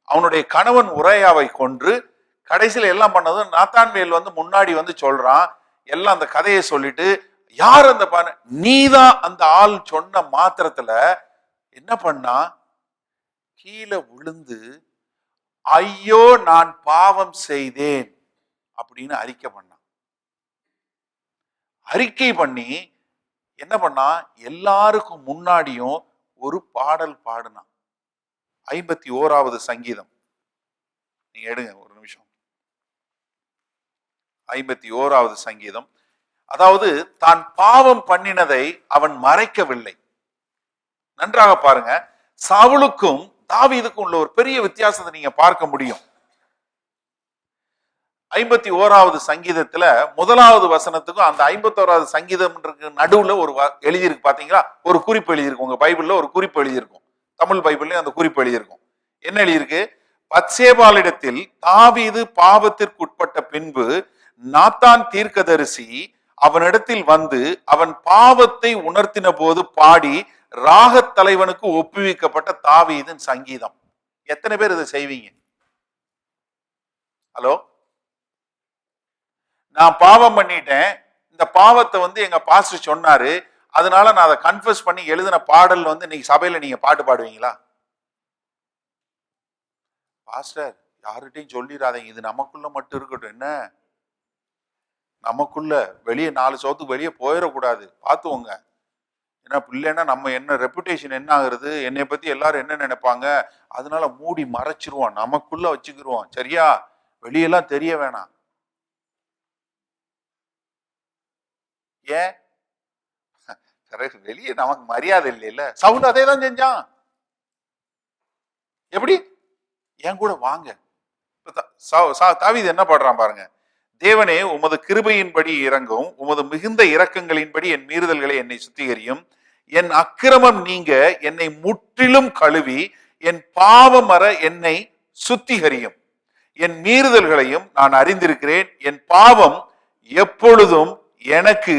[SPEAKER 1] அவனுடைய கணவன் உரையாவை கொன்று கடைசியில எல்லாம் பண்ணது நாத்தான்வேல் வந்து முன்னாடி வந்து சொல்றான். எல்லாம் அந்த கதையை சொல்லிட்டு, யார் அந்த நீதான் அந்த ஆள் சொன்ன மாத்திரத்துல என்ன பண்ணா, கீழே விழுந்து ஐயோ நான் பாவம் செய்தேன் அப்படின்னு அறிக்கை பண்ணான். அறிக்கை பண்ணி என்ன பண்ணா, எல்லாருக்கும் முன்னாடியும் ஒரு பாடல் பாடினான். 51வது சங்கீதம் நீங்க எடுங்க ஒரு நிமிஷம். 51வது சங்கீதம். அதாவது தான் பாவம் பண்ணினதை அவன் மறைக்கவில்லை. நன்றாக பாருங்க, சவுலுக்கும் தாவீதுக்கும் உள்ள ஒரு பெரிய வித்தியாசத்தை நீங்க பார்க்க முடியும். 51வது சங்கீதத்துல 1வது வசனத்துக்கும் அந்த 51வது சங்கீதம் நடுவுல ஒரு எழுதியிருக்கு பாத்தீங்களா, ஒரு குறிப்பு எழுதியிருக்கு. உங்க பைபிள்ல ஒரு குறிப்பு எழுதியிருக்கும், தமிழ் பைபிள்லயும் அந்த குறிப்பு எழுதியிருக்கும். என்ன எழுதியிருக்கு? பத்சேபாளிடத்தில் தாவீது பாவத்திற்கு உட்பட்ட பின்பு நாத்தான் தீர்க்கதரிசி அவனிடத்தில் வந்து அவன் பாவத்தை உணர்த்தின போது பாடி ராகத் தலைவனுக்கு ஒப்புவிக்கப்பட்ட தாவீதின் சங்கீதம். எத்தனை பேர் இதை செய்வீங்க? ஹலோ, நான் பாவம் பண்ணிட்டேன், இந்த பாவத்தை வந்து எங்க பாஸ்டர் சொன்னாரு, அதனால நான் அதை கன்ஃபஸ் பண்ணி எழுதின பாடல் வந்து இன்னைக்கு சபையில நீங்க பாட்டு பாடுவீங்களா? பாஸ்டர் யார்கிட்டையும் சொல்லிடாதீங்க, இது நமக்குள்ள மட்டும் இருக்கட்டும். என்ன நமக்குள்ள, வெளியே 4 சவத்துக்கு வெளியே போயிடக்கூடாது, பார்த்துவோங்க. ஏன்னா இல்லைன்னா நம்ம என்ன ரெப்புடேஷன் என்ன ஆகுறது, என்னை பத்தி எல்லாரும் என்ன நினைப்பாங்க, அதனால மூடி மறைச்சிருவோம், நமக்குள்ள வச்சுக்கிருவோம். சரியா? வெளியெல்லாம் தெரிய வேணாம். ஏன் வெளியே நமக்கு மரியாதை இல்லைல்ல. சவுல் அதே தான் செஞ்சான். எப்படி? என் கூட வாங்க. தாவீது என்ன பாடுறான் பாருங்க. தேவனே உமது கிருபையின்படி இறங்கும், உமது மிகுந்த இரக்கங்களின்படி என் மீறுதல்களை என்னை சுத்திகரியும், என் அக்கிரமம் நீங்க என்னை முற்றிலும் கழுவி, என் பாவம் வர என்னை சுத்திகரியும். என் மீறுதல்களையும் நான் அறிந்திருக்கிறேன், என் பாவம் எப்பொழுதும் எனக்கு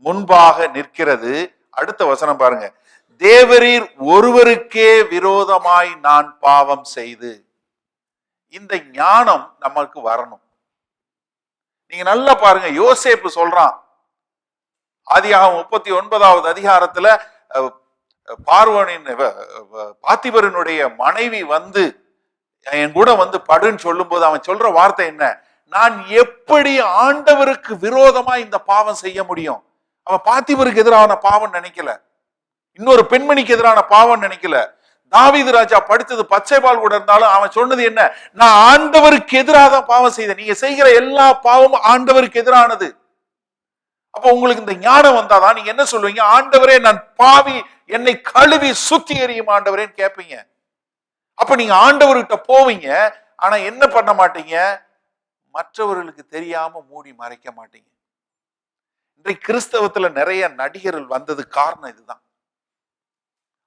[SPEAKER 1] முன்பாக நிற்கிறது. அடுத்த வசனம் பாருங்க. தேவரீர் ஒருவருக்கே விரோதமாய் நான் பாவம் செய்து. இந்த ஞானம் நமக்கு வரணும். நீங்க நல்லா பாருங்க, யோசேப்பு சொல்றான் ஆதியாகமம் 39வது அதிகாரத்துல, பார்வோனின் பாத்திபரனுடைய மனைவி வந்து என் கூட வந்து படுன்னு சொல்லும் போது அவன் சொல்ற வார்த்தை என்ன? நான் எப்படி ஆண்டவருக்கு விரோதமா இந்த பாவம் செய்ய முடியும்? அவன் பாத்திபருக்கு எதிரான பாவம் நினைக்கல, இன்னொரு பெண்மணிக்கு எதிரான பாவம் நினைக்கல. தாவீது ராஜா படித்தது பச்சைபால் கூட இருந்தாலும் அவன் சொன்னது என்ன? நான் ஆண்டவருக்கு எதிராக தான் பாவம் செய்தேன். நீங்க செய்கிற எல்லா பாவமும் ஆண்டவருக்கு எதிரானது. அப்ப உங்களுக்கு இந்த ஞானம் வந்தாதான் நீங்க என்ன சொல்லுவீங்க? ஆண்டவரே நான் பாவி, என்னை கழுவி சுத்திகரியும் ஆண்டவரேன்னு கேட்பீங்க. அப்ப நீங்க ஆண்டவர்கிட்ட போவீங்க, ஆனா என்ன பண்ண மாட்டீங்க? மற்றவர்களுக்கு தெரியாம மூடி மறைக்க மாட்டீங்க. இன்றைக்கு கிறிஸ்தவத்துல நிறைய நடிகர்கள் வந்தது காரணம் இதுதான்.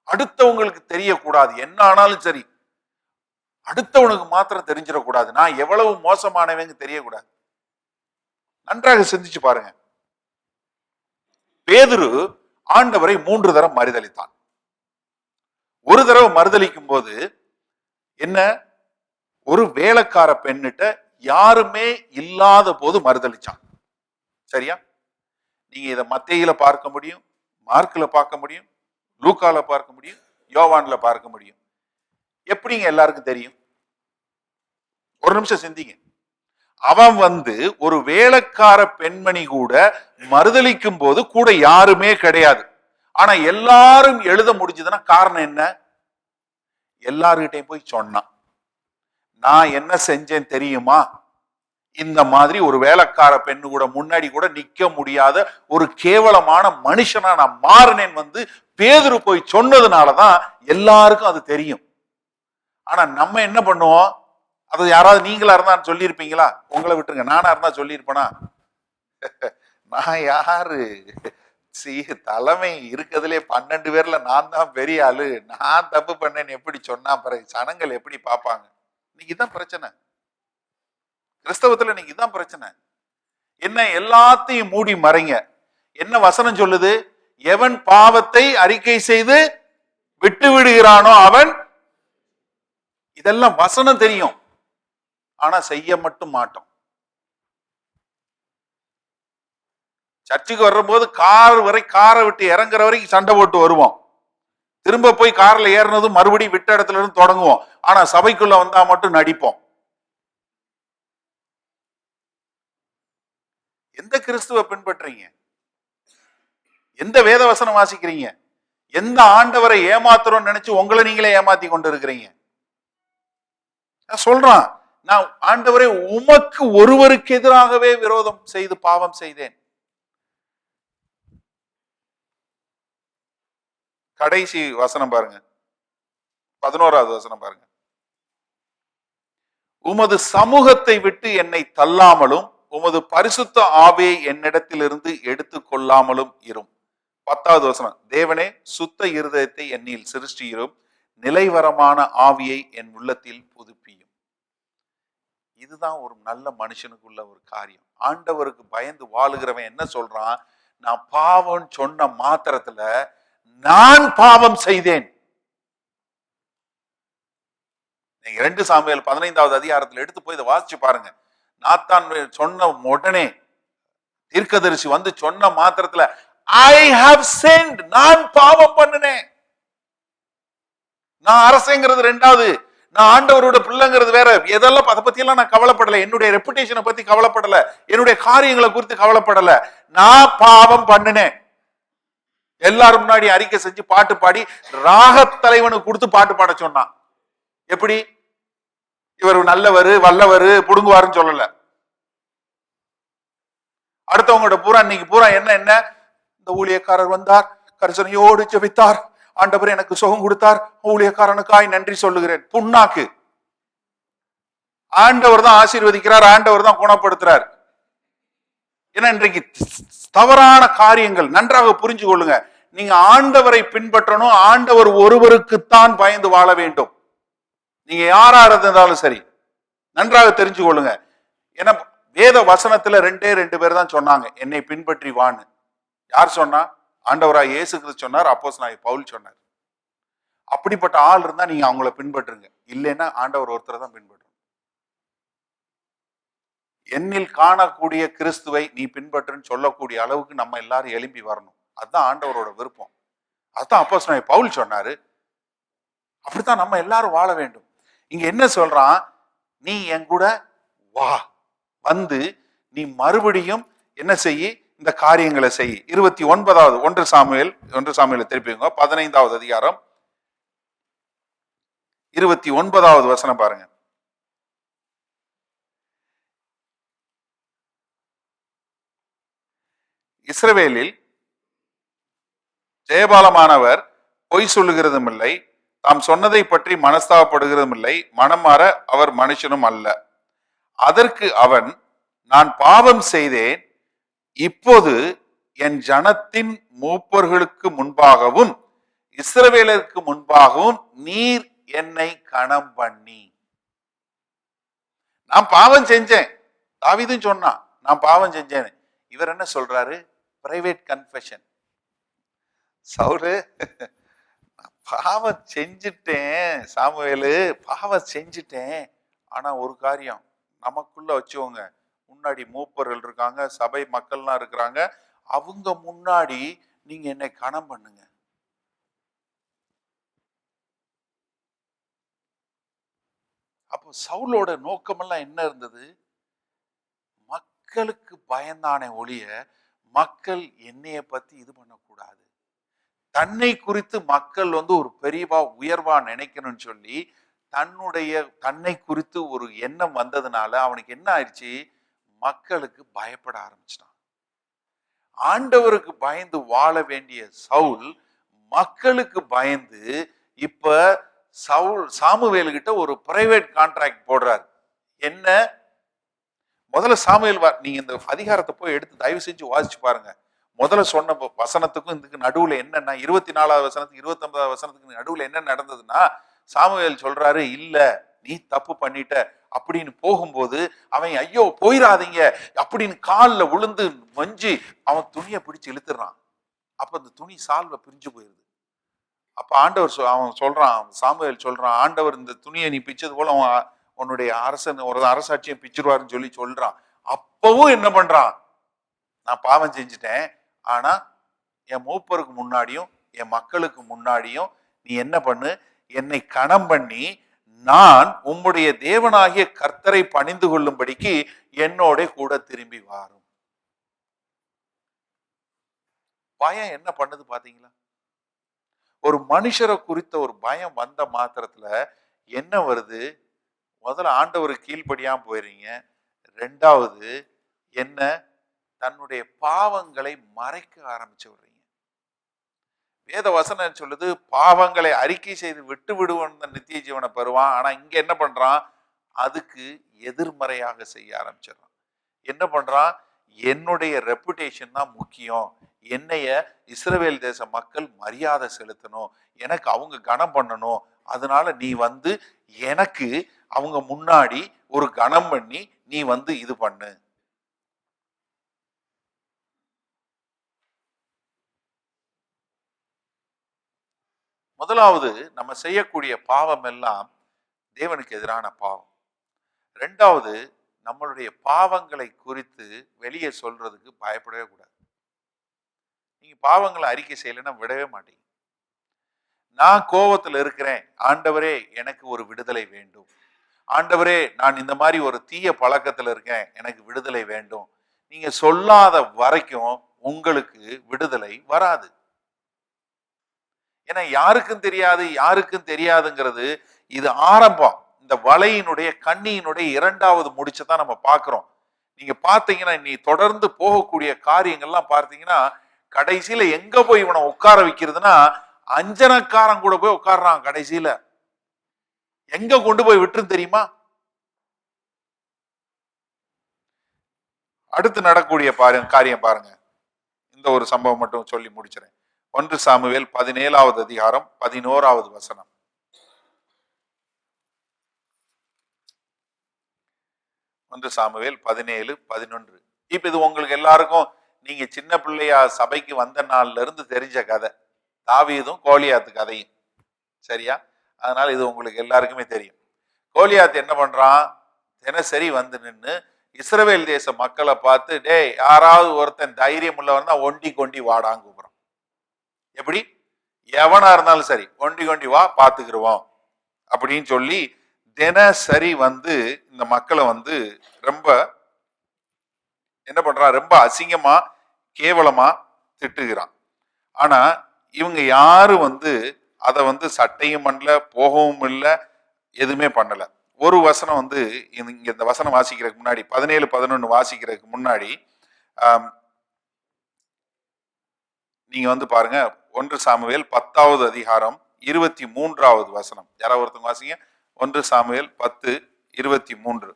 [SPEAKER 1] அடுத்தவங்களுக்கு தெரியக்கூடாது, என்ன ஆனாலும் சரி, அடுத்தவனுக்கு மாத்திரம் தெரிஞ்சிடக்கூடாது, நான் எவ்வளவு மோசமானவங்க தெரியக்கூடாது. நன்றாக சிந்திச்சு பாருங்க. பேதுரு ஆண்டவரை 3 தடவை மறுதலித்தான். ஒரு தடவை மறுதலிக்கும் போது என்ன? ஒரு வேலைக்கார பெண்ணிட்ட யாருமே இல்லாத போது மறுதலிச்சான். சரியா? நீங்க இதை மத்தேயில பார்க்க முடியும், மார்க்ல பார்க்க முடியும், லூக்கால பார்க்க முடியும், யோவான்ல பார்க்க முடியும். எப்படிங்க எல்லாருக்கும் தெரியும்? ஒரு நிமிஷம் சிந்திங்க. அவன் வந்து ஒரு வேலைக்கார பெண்மணி கூட மறுதலிக்கும் போது கூட யாருமே கிடையாது, ஆனா எல்லாரும் எழுத முடிஞ்சதுன்னா காரணம் என்ன? எல்லார்கிட்டையும் போய் சொன்னான், நான் என்ன செஞ்சேன் தெரியுமா? இந்த மாதிரி ஒரு வேலைக்கார பெண்ணு கூட முன்னாடி கூட நிக்க முடியாத ஒரு கேவலமான மனுஷனா நான் மாறினேன் வந்து பேதுரு போய் சொன்னதுனாலதான் எல்லாருக்கும் அது தெரியும். ஆனா நம்ம என்ன பண்ணுவோம்? அது யாராவது நீங்களா இருந்தா சொல்லியிருப்பீங்களா? உங்களை விட்டுருங்க, நானா இருந்தா சொல்லியிருப்பேனா? நான் யாரு? தலைமை இருக்கிறதுலே 12 பேர்ல நான் தான் பெரிய ஆளு, நான் தப்பு பண்ணேன்னு எப்படி சொன்னா பிறகு ஜனங்கள் எப்படி பார்ப்பாங்க? இன்னைக்கு தான் பிரச்சனை கிறிஸ்தவத்துல. இன்னைக்கு தான் பிரச்சனை என்ன? எல்லாத்தையும் மூடி மறைங்க. என்ன வசனம் சொல்லுது? எவன் பாவத்தை அறிக்கை செய்து விட்டு விடுகிறானோ அவன், இதெல்லாம் வசனம் தெரியும், ஆனா செய்ய மட்டும் மாட்டோம். சர்ச்சுக்கு வரும்போது காரை விட்டு இறங்குற வரைக்கும் சண்டை போட்டு வருவோம், திரும்ப போய் கார்ல ஏறினதும் மறுபடியும் விட்ட இடத்துல இருந்து தொடங்குவோம். ஆனா சபைக்குள்ள வந்தா மட்டும் நடிப்போம். எந்த கிறிஸ்துவ பின்பற்றீங்க? எந்த வேத வசனம் வாசிக்கிறீங்க? எந்த ஆண்டவரை ஏமாத்துறோம் நினைச்சு உங்களை நீங்களே ஏமாத்தி கொண்டு இருக்கிறீங்க? சொல்றான், நான் ஆண்டவரை உமக்கு ஒருவருக்கு எதிராகவே விரோதம் செய்து பாவம் செய்தேன். கடைசி வசனம் பாருங்க, 11வது வசனம் பாருங்க. உமது சமூகத்தை விட்டு என்னை தள்ளாமலும் உமது பரிசுத்த ஆவியை என்னிடத்திலிருந்து எடுத்துக் கொள்ளாமலும் இரும். 10வது வசனம். தேவனே சுத்த இருதயத்தை என்னில் சிருஷ்டியிரும், நிலைவரமான ஆவியை என் உள்ளத்தில் புதுப்பியும். இதுதான் ஒரு நல்ல மனுஷனுக்குள்ள ஒரு காரியம். ஆண்டவருக்கு பயந்து வாழுகிறவன் என்ன சொல்றான்? நான் பாவம் சொன்ன மாத்திரத்துல நான் பாவம் செய்தேன். நீங்க 2 சாமுவேல் 15வது அதிகாரத்துல எடுத்து போய் இதை வாசிச்சு பாருங்க. நாத்தான் சொன்ன உடனே, தீர்க்கதரிசி வந்து சொன்ன மாத்திரத்துல I have sinned, நான் பாவம் பண்ணினேன். நான் அரசேங்கிறது 2வது, நான் ஆண்டவரோட பிள்ளைங்கிறது வேற. எதெல்லாம் அதை பத்தி எல்லாம் நான் கவலைப்படல. என்னுடைய ரெப்புடேஷனை பத்தி கவலைப்படல. என்னுடைய காரியங்களை குறித்து கவலைப்படல. நான் பாவம் பண்ணினேன். எல்லாரும் முன்னாடி அறிக்கை செஞ்சு பாட்டு பாடி ராகத் தலைவனுக்கு கொடுத்து பாட்டு பாட சொன்னான். எப்படி? இவர் நல்லவரு வல்லவரு புடுங்குவாருன்னு சொல்லல. அடுத்தவங்களோட பூரா இன்னைக்கு பூரா என்ன என்ன இந்த ஊழியக்காரர் வந்தார், கரிசனையோடு ஜெபித்தார், ஆண்டவர் எனக்கு சுகம் கொடுத்தார், ஊழியக்காரனுக்காய் நன்றி சொல்லுகிறேன். புண்ணாக்கு. ஆண்டவர் தான் ஆசீர்வதிக்கிறார், ஆண்டவர் தான் குணப்படுத்துறார். ஏன்னா இன்றைக்கு தவறான காரியங்கள். நன்றாக புரிஞ்சு கொள்ளுங்க. நீங்க ஆண்டவரை பின்பற்றணும். ஆண்டவர் ஒருவருக்குத்தான் பயந்து வாழ வேண்டும். நீங்க யாரா இருந்தாலும் சரி, நன்றாக தெரிஞ்சு கொள்ளுங்க. ஏன்னா வேத வசனத்துல 2 பேர் தான் சொன்னாங்க, என்னை பின்பற்றி வான்னு. யார் சொன்னா? ஆண்டவராய் இயேசு கிறிஸ்து சொன்னார், அப்போஸ்தலனாகிய பவுல் சொன்னார். அப்படிப்பட்ட ஆள் இருந்தா நீங்க அவங்கள பின்பற்றுங்க. இல்லைன்னா ஆண்டவர் ஒருத்தரை தான் பின்பற்றணும். என்னில் காணக்கூடிய கிறிஸ்துவை நீ பின்பற்றுன்னு சொல்லக்கூடிய அளவுக்கு நம்ம எல்லாரும் எழும்பி வரணும். அதுதான் ஆண்டவரோட விருப்பம். அதுதான் அப்போஸ்தலனாகிய பவுல் சொன்னாரு. அப்படித்தான் நம்ம எல்லாரும் வாழ வேண்டும். இங்க என்ன சொல்றான்? நீ என் கூட வா, வந்து நீ மறுபடியும் என்ன செய்ய? இந்த காரியங்களை செய். 29வது 1 சாமுவேல் திருப்பிங்க, 15வது அதிகாரம் 29வது வசனம் பாருங்க. இஸ்ரவேலில் ஜெயபாலமானவர் பொய் சொல்லுகிறதும் இல்லை, தாம் சொன்னதை பற்றி மனஸ்தாபப்படுகிறதும் இல்லை, மனம் மாற அவர் மனுஷனும் அல்ல. அதற்கு அவன், நான் பாவம் செய்தேன், இப்போது என் ஜனத்தின் மூப்பர்களுக்கு முன்பாகவும் இஸ்ரவேலருக்கு முன்பாகவும் நீர் என்னை கணம் பண்ணி. நான் பாவம் செஞ்சேன். தாவீதும் சொன்னான், நான் பாவம் செஞ்சேன். இவர் என்ன சொல்றாரு? Private confession. சவுலு, பாவம் செஞ்சுட்டேன் சாமுவேலு, பாவம் செஞ்சுட்டேன். ஆனா ஒரு காரியம் நமக்குள்ள வச்சுக்கோங்க, முன்னாடி மூப்பர்கள் இருக்காங்க, சபை மக்கள்லாம் இருக்கிறாங்க, அவங்க முன்னாடி நீங்க என்னை கணம் பண்ணுங்க. அப்போ சவுலோட நோக்கமெல்லாம் என்ன இருந்தது? மக்களுக்கு பயந்தானே ஒழிய மக்கள் என்னைய பத்தி இது பண்ணக்கூடாது. தன்னை குறித்து மக்கள் ஒரு பெரியவா உயர்வா நினைக்கணும்னு சொல்லி தன்னை குறித்து ஒரு எண்ணம் வந்ததுனால அவனுக்கு என்ன ஆயிடுச்சு? மக்களுக்கு பயப்பட ஆரம்பிச்சிட்டான். ஆண்டவருக்கு பயந்து வாழ வேண்டிய சவுல் மக்களுக்கு பயந்து இப்ப சாமுவேல் கிட்ட ஒரு பிரைவேட் கான்ட்ராக்ட் போடுறாரு. என்ன? முதல்ல சாமுவேல், நீங்க இந்த அதிகாரத்தை போய் எடுத்து தயவு செஞ்சு வாசிச்சு பாருங்க. முதல்ல சொன்ன வசனத்துக்கும் இதுக்கு நடுவுல என்னன்னா, 24வது வசனத்துக்கு 29வது வசனத்துக்கு நடுவுல என்ன நடந்ததுன்னா, சாமுவேல் சொல்றாரு, இல்ல நீ தப்பு பண்ணிட்ட அப்படின்னு போகும்போது அவன், ஐயோ போயிடாதீங்க அப்படின்னு காலில் விழுந்து மஞ்சி அவன் துணியை பிடிச்சு இழுத்துறான். அப்ப அந்த துணி சால்வை பிரிஞ்சு போயிருது. அப்ப ஆண்டவர் அவன் சொல்றான், சாமுவேல் சொல்றான், ஆண்டவர் இந்த துணியை நீ பிச்சது போல உன்னுடைய அரசாட்சியை பிச்சிருவாருன்னு சொல்றான். அப்பவும் என்ன பண்றான்? நான் பாவம் செஞ்சுட்டேன், ஆனா என் மூப்பருக்கு முன்னாடியும் என் மக்களுக்கு முன்னாடியும் நீ என்ன பண்ணு? என்னை கணம் பண்ணி நான் உம்முடைய தேவனாகிய கர்த்தரை பணிந்து கொள்ளும்படிக்கு என்னோட கூட திரும்பி வாரும். பயம் என்ன பண்ணுது பாத்தீங்களா? ஒரு மனுஷரை குறித்த ஒரு பயம் வந்த மாத்திரத்துல என்ன வருது? முதல்ல ஆண்டவருக்கு கீழ்ப்படியாம போயிடுறீங்க. 2வது என்ன? தன்னுடைய பாவங்களை மறைக்க ஆரம்பிச்சு விடுறீங்க. வேத வசனம் சொல்லுது, பாவங்களை அறிக்கை செய்து விட்டு விடுவன் நித்திய ஜீவனை பெறுவான். ஆனா இங்க என்ன பண்றான்? அதுக்கு எதிர்மறையாக செய்ய ஆரம்பிச்சிடறான். என்ன பண்றான்? என்னுடைய ரெப்புடேஷன் தான் முக்கியம், என்னைய இஸ்ரவேல் தேச மக்கள் மரியாதை செலுத்தணும், எனக்கு அவங்க கனம் பண்ணணும், அதனால நீ எனக்கு அவங்க முன்னாடி ஒரு கனம் பண்ணி நீ இது பண்ணு. முதலாவது, நம்ம செய்யக்கூடிய பாவம் எல்லாம் தேவனுக்கு எதிரான பாவம். 2வது, நம்மளுடைய பாவங்களை குறித்து வெளியே சொல்றதுக்கு பயப்படவே கூடாது. நீங்க பாவங்களை அறிக்கை செய்யலைன்னா விடவே மாட்டீங்க. நான் கோபத்துல இருக்கிறேன், ஆண்டவரே எனக்கு ஒரு விடுதலை வேண்டும், ஆண்டவரே நான் இந்த மாதிரி ஒரு தீய பழக்கத்துல இருக்கேன், எனக்கு விடுதலை வேண்டும், நீங்க சொல்லாத வரைக்கும் உங்களுக்கு விடுதலை வராது. ஏன்னா யாருக்கும் தெரியாது, யாருக்கும் தெரியாதுங்கிறது இது ஆரம்பம். இந்த வலையினுடைய கண்ணியினுடைய இரண்டாவது முடிச்சதான் நம்ம பார்க்கிறோம். நீங்க பார்த்தீங்கன்னா நீ தொடர்ந்து போகக்கூடிய காரியங்கள்லாம் பார்த்தீங்கன்னா கடைசியில எங்க போய் இவனை உட்கார வைக்கிறதுனா அஞ்சனக்காரன் கூட போய் உட்கார்றான். கடைசியில எங்க கொண்டு போய் விட்டு தெரியுமா? அடுத்து நடக்கூடிய காரியம் பாருங்க. இந்த ஒரு சம்பவம் மட்டும் சொல்லி முடிச்சிறேன். 1 சாமுவேல் 17வது அதிகாரம் 11வது வசனம். 1 சாமுவேல் 17:11. இப்ப இது உங்களுக்கு எல்லாருக்கும் நீங்க சின்ன பிள்ளையா சபைக்கு வந்த நாள்ல இருந்து தெரிஞ்ச கதை, தாவீதும் கோலியாத்து கதையும். சரியா? அதனால இது உங்களுக்கு எல்லாருக்குமே தெரியும். கோலியாத் என்ன பண்றான்? தினசரி வந்து நின்று இஸ்ரவேல் தேச மக்களை பார்த்து, டேய் யாராவது ஒருத்தன் தைரியம் உள்ளவன் தான் ஒண்டி கொண்டி வாடான்னு கூப்பிடுறான். எப்படி? எவனா இருந்தாலும் சரி ஒண்டி கொண்டி வா, பாத்துக்கிடுவோம் அப்படின்னு சொல்லி தினசரி வந்து இந்த மக்களை வந்து ரொம்ப என்ன பண்றான்? ரொம்ப அசிங்கமா கேவலமா திட்டுகிறான். ஆனா இவங்க யாரும் வந்து அதை வந்து சட்டையும் பண்ணல, போகவும் இல்லை, எதுவுமே பண்ணல. ஒரு வசனம் வந்து இங்க இந்த வசனம் வாசிக்கிறதுக்கு முன்னாடி 17:11 வாசிக்கிறதுக்கு முன்னாடி நீங்க வந்து பாருங்க. 1 சாமுவேல் 10வது அதிகாரம் 23வது வசனம். யாராவது ஒருத்தங்க வாசிங்க. 1 சாமுவேல் 10:23.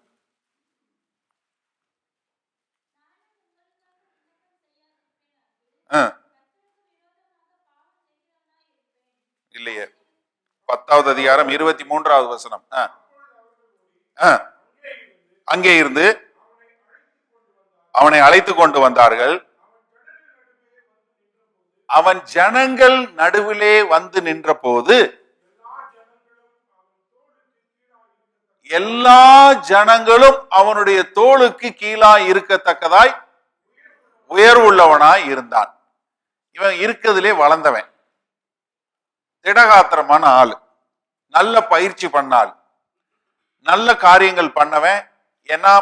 [SPEAKER 1] இல்லையே, 10வது அதிகாரம் 23வது வசனம். அங்கே இருந்து அவனை அழைத்து கொண்டு வந்தார்கள். அவன் ஜனங்கள் நடுவிலே வந்து நின்ற போது எல்லா ஜனங்களும் அவனுடைய தோளுக்கு கீழா இருக்கத்தக்கதாய் உயர்வுள்ளவனாய் இருந்தான். இவன் இருக்கிறதுலே வளர்ந்தவன், திடகாத்திரமான ஆளு, நல்ல பயிற்சி பண்ணாள், நல்ல காரியங்கள் பண்ணவன். ஏன்னா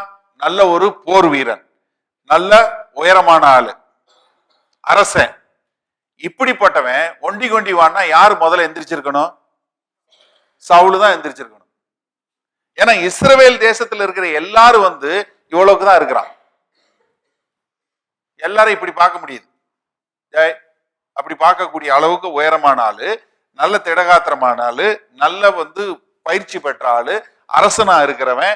[SPEAKER 1] நல்ல ஒரு போர் வீரன், நல்ல உயரமான ஆளு, அரசன். இப்படிப்பட்டவன் ஒண்டி கொண்டி வான்னா யாரு முதல்ல எந்திரிச்சிருக்கணும்? சவுலு தான் எந்திரிச்சிருக்கணும். ஏன்னா இஸ்ரவேல் தேசத்துல இருக்கிற எல்லாரும் வந்து இவ்வளவுக்குதான் இருக்கிறான். எல்லாரும் இப்படி பார்க்க முடியுது. அப்படி பார்க்கக்கூடிய அளவுக்கு உயரமான ஆளு, நல்ல திடகாத்திரமான ஆளு, நல்ல வந்து பயிற்சி பெற்ற ஆளு, அரசனா இருக்கிறவன்,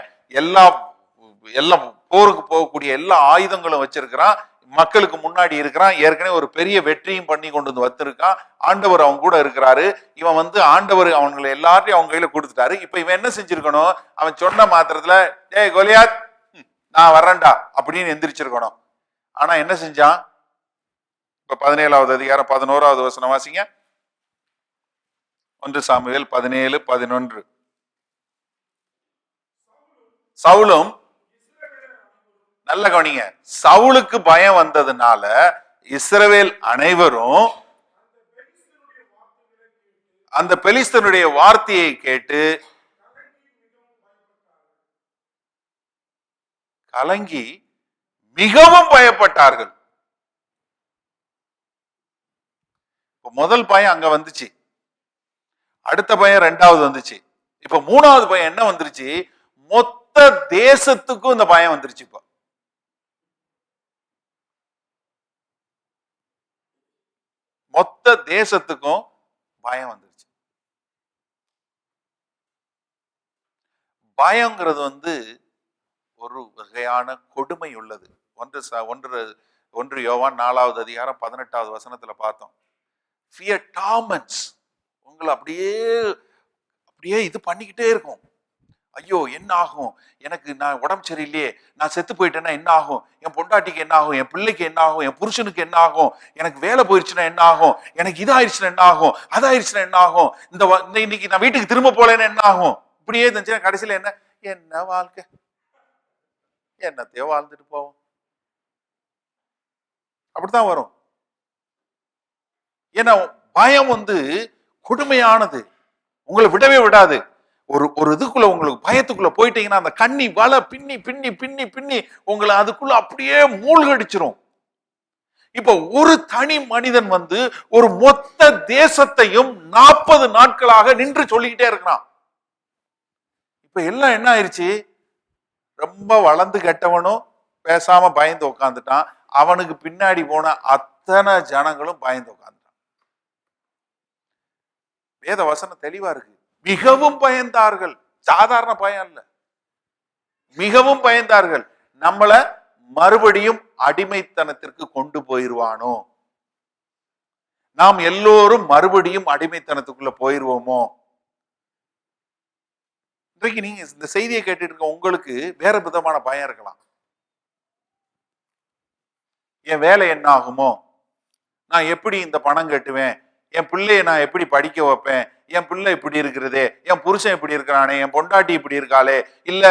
[SPEAKER 1] எல்லாம் போருக்கு போகக்கூடிய எல்லா ஆயுதங்களும் வச்சிருக்கிறான், மக்களுக்கு முன்னாடி இருக்கிறான், ஏற்கனவே ஒரு பெரிய வெற்றியும் பண்ணி கொண்டு வந்து வந்திருக்கான், ஆண்டவர் அவங்க கூட இருக்கிறாரு. இவன் வந்து ஆண்டவர் அவங்களை எல்லாரையும் அவங்க கையில கொடுத்துட்டாரு. இப்ப இவன் என்ன செஞ்சிருக்கணும்? அவன் சொன்ன மாத்திரத்துல டேய் கோலியாத் நான் வர்றேன்டா அப்படின்னு எந்திரிச்சிருக்கணும். ஆனா என்ன செஞ்சான்? இப்ப 17வது அதிகாரம் 11வது வசனம் வாசிங்க. 1 சாமுவேல் 17:11. சவுலும், நல்ல கவனிங்க, சவுலுக்கு பயம் வந்ததுனால இஸ்ரவேல் அனைவரும் அந்த பெலிஸ்தனுடைய வார்த்தையை கேட்டு கலங்கி மிகவும் பயப்பட்டார்கள். முதல் பயம் அங்க வந்துச்சு, அடுத்த பயம் ரெண்டாவது வந்துச்சு, இப்ப மூணாவது பயம் என்ன வந்துருச்சு? மொத்த தேசத்துக்கும் இந்த பயம் வந்துருச்சு. இப்ப மொத்த தேசத்துக்கும் பயம் வந்துருச்சு. பயங்கிறது வந்து ஒரு வகையான கொடுமை உள்ளது. ஒன்று யோவான் 4வது அதிகாரம் 18வது வசனத்துல பார்த்தோம். Fear torments. உங்களை அப்படியே அப்படியே இது பண்ணிக்கிட்டே இருக்கும். ஐயோ என்ன ஆகும் எனக்கு, நான் உடம்பு சரியில்லையே, நான் செத்து போயிட்டேன்னா என்ன ஆகும், என் பொண்டாட்டிக்கு என்ன ஆகும், என் பிள்ளைக்கு என்ன ஆகும், என் புருஷனுக்கு என்ன ஆகும், எனக்கு வேலை போயிடுச்சுன்னா என்ன ஆகும், எனக்கு இதாயிருச்சுன்னா என்ன ஆகும், அதாயிருச்சுன்னா என்ன ஆகும், இந்த இன்னைக்கு நான் வீட்டுக்கு திரும்ப போலேன்னு என்ன ஆகும், இப்படியே இருந்துச்சுன்னா கடைசியில என்ன வாழ்க்கை, என்னத்தையோ வாழ்ந்துட்டு போவோம். அப்படித்தான் வரும். ஏன்னா பயம் வந்து கொடுமையானது, உங்களை விடவே விடாது. ஒரு இதுக்குள்ள உங்களுக்கு பயத்துக்குள்ள போயிட்டீங்கன்னா அந்த கண்ணி வலை பின்னி பின்னி பின்னி பின்னி உங்களை அதுக்குள்ள அப்படியே மூழ்கடிச்சிரும். இப்ப ஒரு தனி மனிதன் வந்து ஒரு மொத்த தேசத்தையும் 40 நாட்களாக நின்று சொல்லிக்கிட்டே இருக்கிறான். இப்ப எல்லாம் என்ன ஆயிடுச்சு, ரொம்ப வளர்ந்து கெட்டவனும் பேசாம பயந்து உட்காந்துட்டான். அவனுக்கு பின்னாடி போன அத்தனை ஜனங்களும் பயந்து உட்காந்துட்டான். வேத வசனம் தெளிவா இருக்கு. மிகவும் பயந்தார்கள். சாதாரண பயம் இல்ல, மிகவும் பயந்தார்கள். நம்மள மறுபடியும் அடிமைத்தனத்திற்கு கொண்டு போயிருவானோ, நாம் எல்லோரும் மறுபடியும் அடிமைத்தனத்துக்குள்ள போயிருவோமோ. இன்றைக்கு நீங்க இந்த செய்தியை கேட்டுட்டு இருக்க உங்களுக்கு வேற விதமான பயம் இருக்கலாம். என் வேலை என்ன ஆகுமோ, நான் எப்படி இந்த பணம் கட்டுவேன், என் பிள்ளைய நான் எப்படி படிக்க வைப்பேன், என் பிள்ளை இப்படி இருக்கிறதே, என் புருஷன் இப்படி இருக்கிறானே, என் பொண்டாட்டி இப்படி இருக்காளே, இல்ல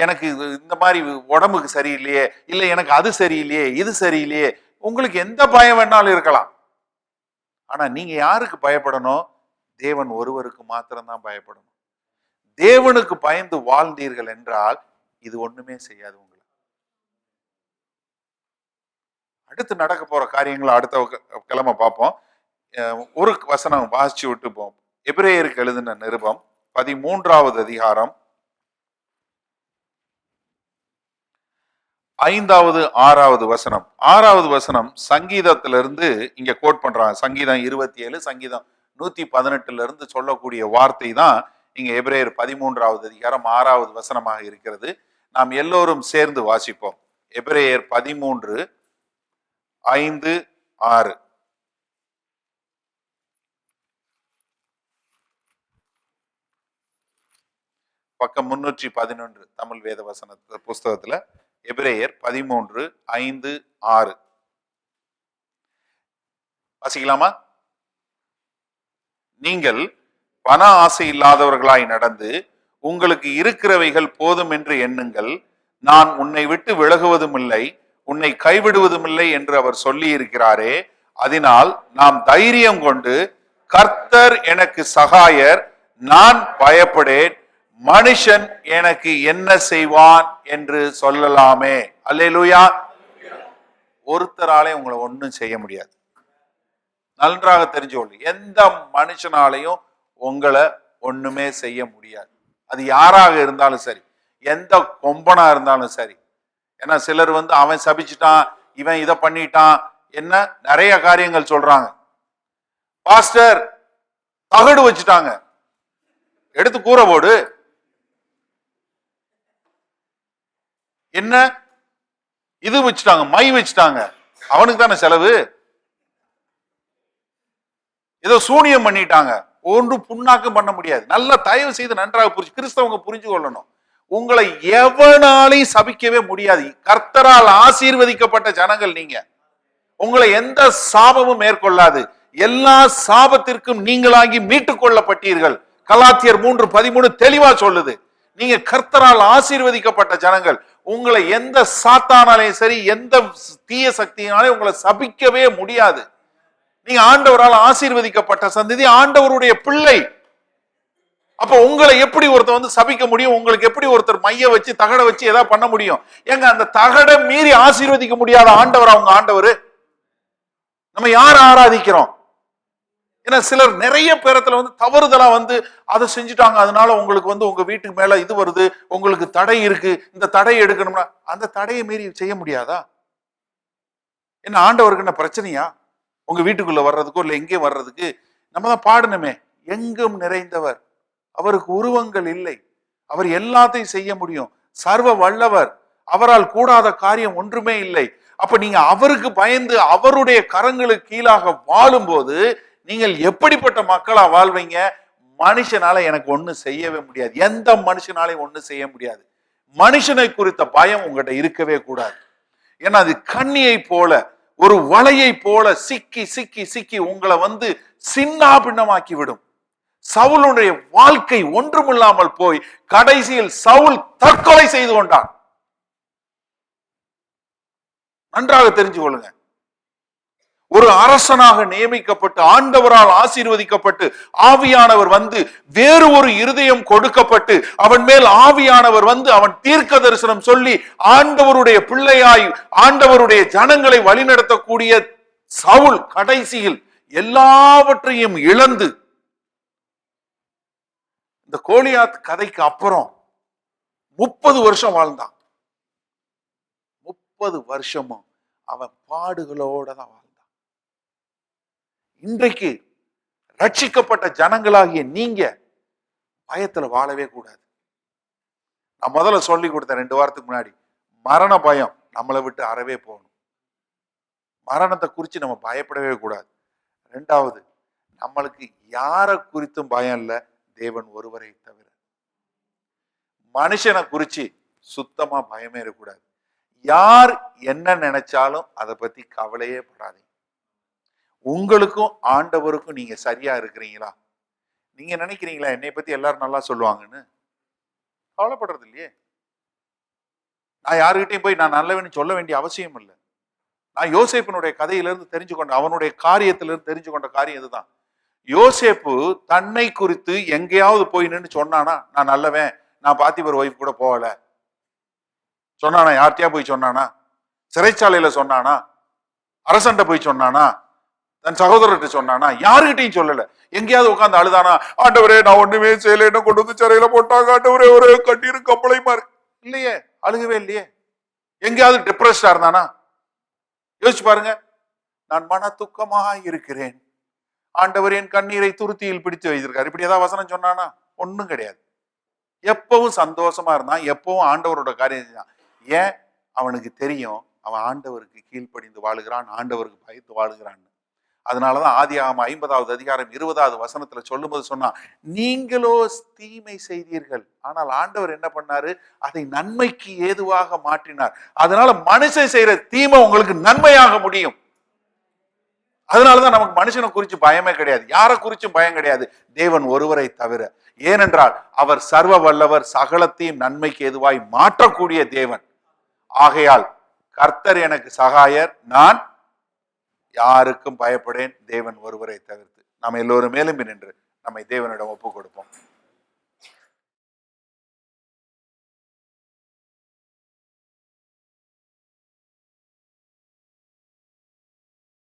[SPEAKER 1] எனக்கு இந்த மாதிரி உடம்புக்கு சரியில்லையே, இல்ல எனக்கு அது சரியில்லையே, இது சரியில்லையே. உங்களுக்கு எந்த பயம் வேணாலும் இருக்கலாம். ஆனா நீங்க யாருக்கு பயப்படணும்? தேவன் ஒருவருக்கு மாத்திரம்தான் பயப்படணும். தேவனுக்கு பயந்து வாழ்ந்தீர்கள் என்றால் இது ஒண்ணுமே செய்யாது உங்களை. அடுத்து நடக்க போற காரியங்களை அடுத்த கிழமை பார்ப்போம். ஒரு வசனம் வாசிச்சு விட்டு போம். எபிரேயருக்கு எழுதின நிருபம் 13வது அதிகாரம் 5வது 6வது வசனம். 6வது வசனம் சங்கீதத்திலிருந்து இங்க கோட் பண்றாங்க. சங்கீதம் 27, சங்கீதம் 118 இருந்து சொல்லக்கூடிய வார்த்தை தான் இங்க எபிரேயர் 13வது அதிகாரம் 6வது வசனமாக இருக்கிறது. நாம் எல்லோரும் சேர்ந்து வாசிப்போம். எபிரேயர் 13, 5, 6. பக்கம் 311 தமிழ் வேத வசன புஸ்தகத்துல எபிரேயர் 13, 5, 6 வாசிக்கலாமா? நீங்கள் பண ஆசை இல்லாதவர்களாய் நடந்து உங்களுக்கு இருக்கிறவைகள் போதும் என்று எண்ணுங்கள். நான் உன்னை விட்டு விலகுவதும் இல்லை, உன்னை கைவிடுவதும் இல்லை என்று அவர் சொல்லி இருக்கிறாரே. அதனால் நாம் தைரியம் கொண்டு கர்த்தர் எனக்கு சகாயர், நான் பயப்படேன், மனுஷன் எனக்கு என்ன செய்வான் என்று சொல்லலாமே. அல்லேலூயா. ஒருத்தராலே உங்களை ஒன்றும் செய்ய முடியாது. நன்றாக தெரிஞ்சுக்கொள்ளு, எந்த மனுஷனாலையும் உங்களை ஒண்ணுமே செய்ய முடியாது. அது யாராக இருந்தாலும் சரி, எந்த கொம்பனா இருந்தாலும் சரி. ஏன்னா சிலர் வந்து அவன் சபிச்சுட்டான், இவன் இதை பண்ணிட்டான், என்ன நிறைய காரியங்கள் சொல்றாங்க. பாஸ்டர் தகடு வச்சுட்டாங்க, எடுத்து கூரை போடு. என்ன இது வச்சுட்டாங்க, மை வச்சுட்டாங்க, அவனுக்கு தானே செலவு. ஏதோ சூனியம் பண்ணிட்டாங்க, ஒன்றும் புண்ணாக்கம் பண்ண முடியாது. நல்லா தயவு செய்து நன்றாக கிறிஸ்தவங்க புரிஞ்சு கொள்ளணும். உங்களை எவனாலையும் சபிக்கவே முடியாது. கர்த்தரால் ஆசீர்வதிக்கப்பட்ட ஜனங்கள் நீங்க. உங்களை எந்த சாபமும் மேற்கொள்ளாது. எல்லா சாபத்திற்கும் நீங்களாகி மீட்டுக் கொள்ளப்பட்டீர்கள். கலாத்தியர் 3:13 தெளிவா சொல்லுது. நீங்க கர்த்தரால் ஆசீர்வதிக்கப்பட்ட ஜனங்கள். உங்களை எந்த சாத்தானாலையும் சரி, எந்த தீய சக்தியினாலே உங்களை சபிக்கவே முடியாது. நீங்க ஆண்டவரால் ஆசீர்வதிக்கப்பட்ட சந்ததி, ஆண்டவருடைய பிள்ளை. அப்ப உங்களை எப்படி ஒருத்தர் வந்து சபிக்க முடியும்? உங்களுக்கு எப்படி ஒருத்தர் மைய வச்சு தகட வச்சு ஏதாவது பண்ண முடியும்? ஏங்க அந்த தகட மீறி ஆசீர்வதிக்க முடியாத ஆண்டவர் அவங்க ஆண்டவர். நம்ம யார் ஆராதிக்கிறோம்? ஏன்னா சிலர் நிறைய பேரத்துல வந்து தவறுதலா வந்து அதை செஞ்சுட்டாங்க, அதனால உங்களுக்கு வந்து உங்க வீட்டுக்கு மேல இது வருது, உங்களுக்கு தடை இருக்கு, இந்த தடையை எடுக்கணும்னா அந்த தடையை மீறி செய்ய முடியாதா? என்ன ஆண்டவருக்கு என்ன பிரச்சனையா உங்க வீட்டுக்குள்ள வர்றதுக்கோ இல்ல எங்கே வர்றதுக்கு? நம்ம தான் பாடணுமே, எங்கும் நிறைந்தவர், அவருக்கு உருவங்கள் இல்லை, அவர் எல்லாத்தையும் செய்ய முடியும், சர்வ வல்லவர், அவரால் கூடாத காரியம் ஒன்றுமே இல்லை. அப்ப நீங்க அவருக்கு பயந்து அவருடைய கரங்களுக்கு கீழாக வாழும் போது நீங்கள் எப்படிப்பட்ட மக்களா வாழ்வீங்க? மனுஷனால எனக்கு ஒண்ணு செய்யவே முடியாது. எந்த மனுஷனாலையும் ஒண்ணு செய்ய முடியாது. மனுஷனை குறித்த பயம் உங்ககிட்ட இருக்கவே கூடாது. ஏன்னா அது கண்ணியை போல, ஒரு வலையை போல சிக்கி சிக்கி சிக்கி உங்களை வந்து சின்னா பின்னமாக்கி விடும். சவுலுடைய வாழ்க்கை ஒன்றுமில்லாமல் போய் கடைசியில் சவுல் தற்கொலை செய்து கொண்டான். நன்றாக தெரிஞ்சு கொள்ளுங்க. ஒரு அரசனாக நியமிக்கப்பட்டு ஆண்டவரால் ஆசீர்வதிக்கப்பட்டு ஆவியானவர் வந்து வேறு ஒரு இருதயம் கொடுக்கப்பட்டு அவன் மேல் ஆவியானவர் வந்து அவன் தீர்க்க தரிசனம் சொல்லி ஆண்டவருடைய பிள்ளையாய் ஆண்டவருடைய ஜனங்களை வழிநடத்தக்கூடிய சவுல் கடைசியில் எல்லாவற்றையும் இழந்து இந்த கோலியாத் கதைக்கு அப்புறம் 30 வருஷம் வாழ்ந்தான். 30 வருஷமும் அவன் பாடுகளோட தான் வாழ்ந்தான். இன்றைக்கு ரட்சிக்கப்பட்ட ஜனங்களாகிய நீங்க பயத்துல வாழவே கூடாது. நான் முதல்ல சொல்லி கொடுத்தேன் 2 வாரத்துக்கு முன்னாடி, மரண பயம் நம்மளை விட்டு அறவே போகணும். மரணத்தை குறித்து நம்ம பயப்படவே கூடாது. 2வது, நம்மளுக்கு யாரை குறித்தும் பயம் இல்லை, தேவன் ஒருவரை தவிர. மனுஷனை குறிச்சு சுத்தமா பயமே இருக்கக்கூடாது. யார் என்ன நினைச்சாலும் அதை பத்தி கவலையே படாதீங்க. உங்களுக்கும் ஆண்டவருக்கும் நீங்க சரியா இருக்கிறீங்களா? நீங்க நினைக்கிறீங்களா என்னை பத்தி எல்லாரும் நல்லா சொல்லுவாங்கன்னு? கவலைப்படுறது இல்லையே. நான் யாருகிட்டையும் போய் நான் நல்லவன்னு சொல்ல வேண்டிய அவசியம் இல்லை. நான் யோசேப்பினுடைய கதையிலிருந்து தெரிஞ்சுக்கொண்ட, அவனுடைய காரியத்திலிருந்து தெரிஞ்சுக்கொண்ட காரியம் இதுதான். யோசேப்பு தன்னை குறித்து எங்கேயாவது போய் நின்று சொன்னானா, நான் நல்லவன், நான் பாத்திபர் ஒய்ஃப் கூட போகல சொன்னானா? யார்கிட்டயா போய் சொன்னானா? சிறைச்சாலையில சொன்னானா? அரசன்ட்ட போய் சொன்னானா? தன் சகோதரர்கிட்ட சொன்னானா? யாருகிட்டையும் சொல்லல. எங்கேயாவது உட்கார்ந்து அழுதானா, ஆண்டவரே நான் ஒண்ணுமே செய்யல, என்ன கொண்டு வந்து சிறையில போட்டாங்க, ஆண்டவரே ஒரே கண்ணீரும் கப்பலையுமா இருக்கு? இல்லையே, அழுகவே இல்லையே. எங்கேயாவது டிப்ரெஸ்டா இருந்தானா? யோசிச்சு பாருங்க. நான் மன துக்கமா இருக்கிறேன், ஆண்டவர் என் கண்ணீரை துருத்தியில் பிடித்து வைத்திருக்காரு, இப்படி ஏதாவது வசனம் சொன்னானா? ஒண்ணும் கிடையாது. எப்பவும் சந்தோஷமா இருந்தான், எப்பவும் ஆண்டவரோட காரியம் செஞ்சான். ஏன்? அவனுக்கு தெரியும் அவன் ஆண்டவருக்கு கீழ்ப்படிந்து வாழுகிறான், ஆண்டவருக்கு பயந்து வாழுகிறான். அதனாலதான் ஆதியாகமம் 50வது அதிகாரம் 20வது வசனத்துல சொல்லும் போது சொன்னா, நீங்களோ தீமை செய்தீர்கள், ஆனால் ஆண்டவர் என்ன பண்ணாரு? அதை நன்மைக்கு ஏதுவாக மாற்றினார். அதனால மனுஷன் செய்யற தீமை உங்களுக்கு நன்மையாக முடியும். அதனாலதான் நமக்கு மனுஷனை குறிச்சு பயமே கிடையாது, யாரை குறிச்சும் பயம் கிடையாது, தேவன் ஒருவரை தவிர. ஏனென்றால் அவர் சர்வ வல்லவர், சகலத்தையும் நன்மைக்கு ஏதுவாய் மாற்றக்கூடிய தேவன். ஆகையால் கர்த்தர் எனக்கு சகாயர், நான் யாருக்கும் பயப்படேன், தேவன் ஒருவரை தவிர்த்து. நாம் எல்லோரும் மேலும் நின்று நம்மை தேவனிடம் ஒப்புக் கொடுப்போம்.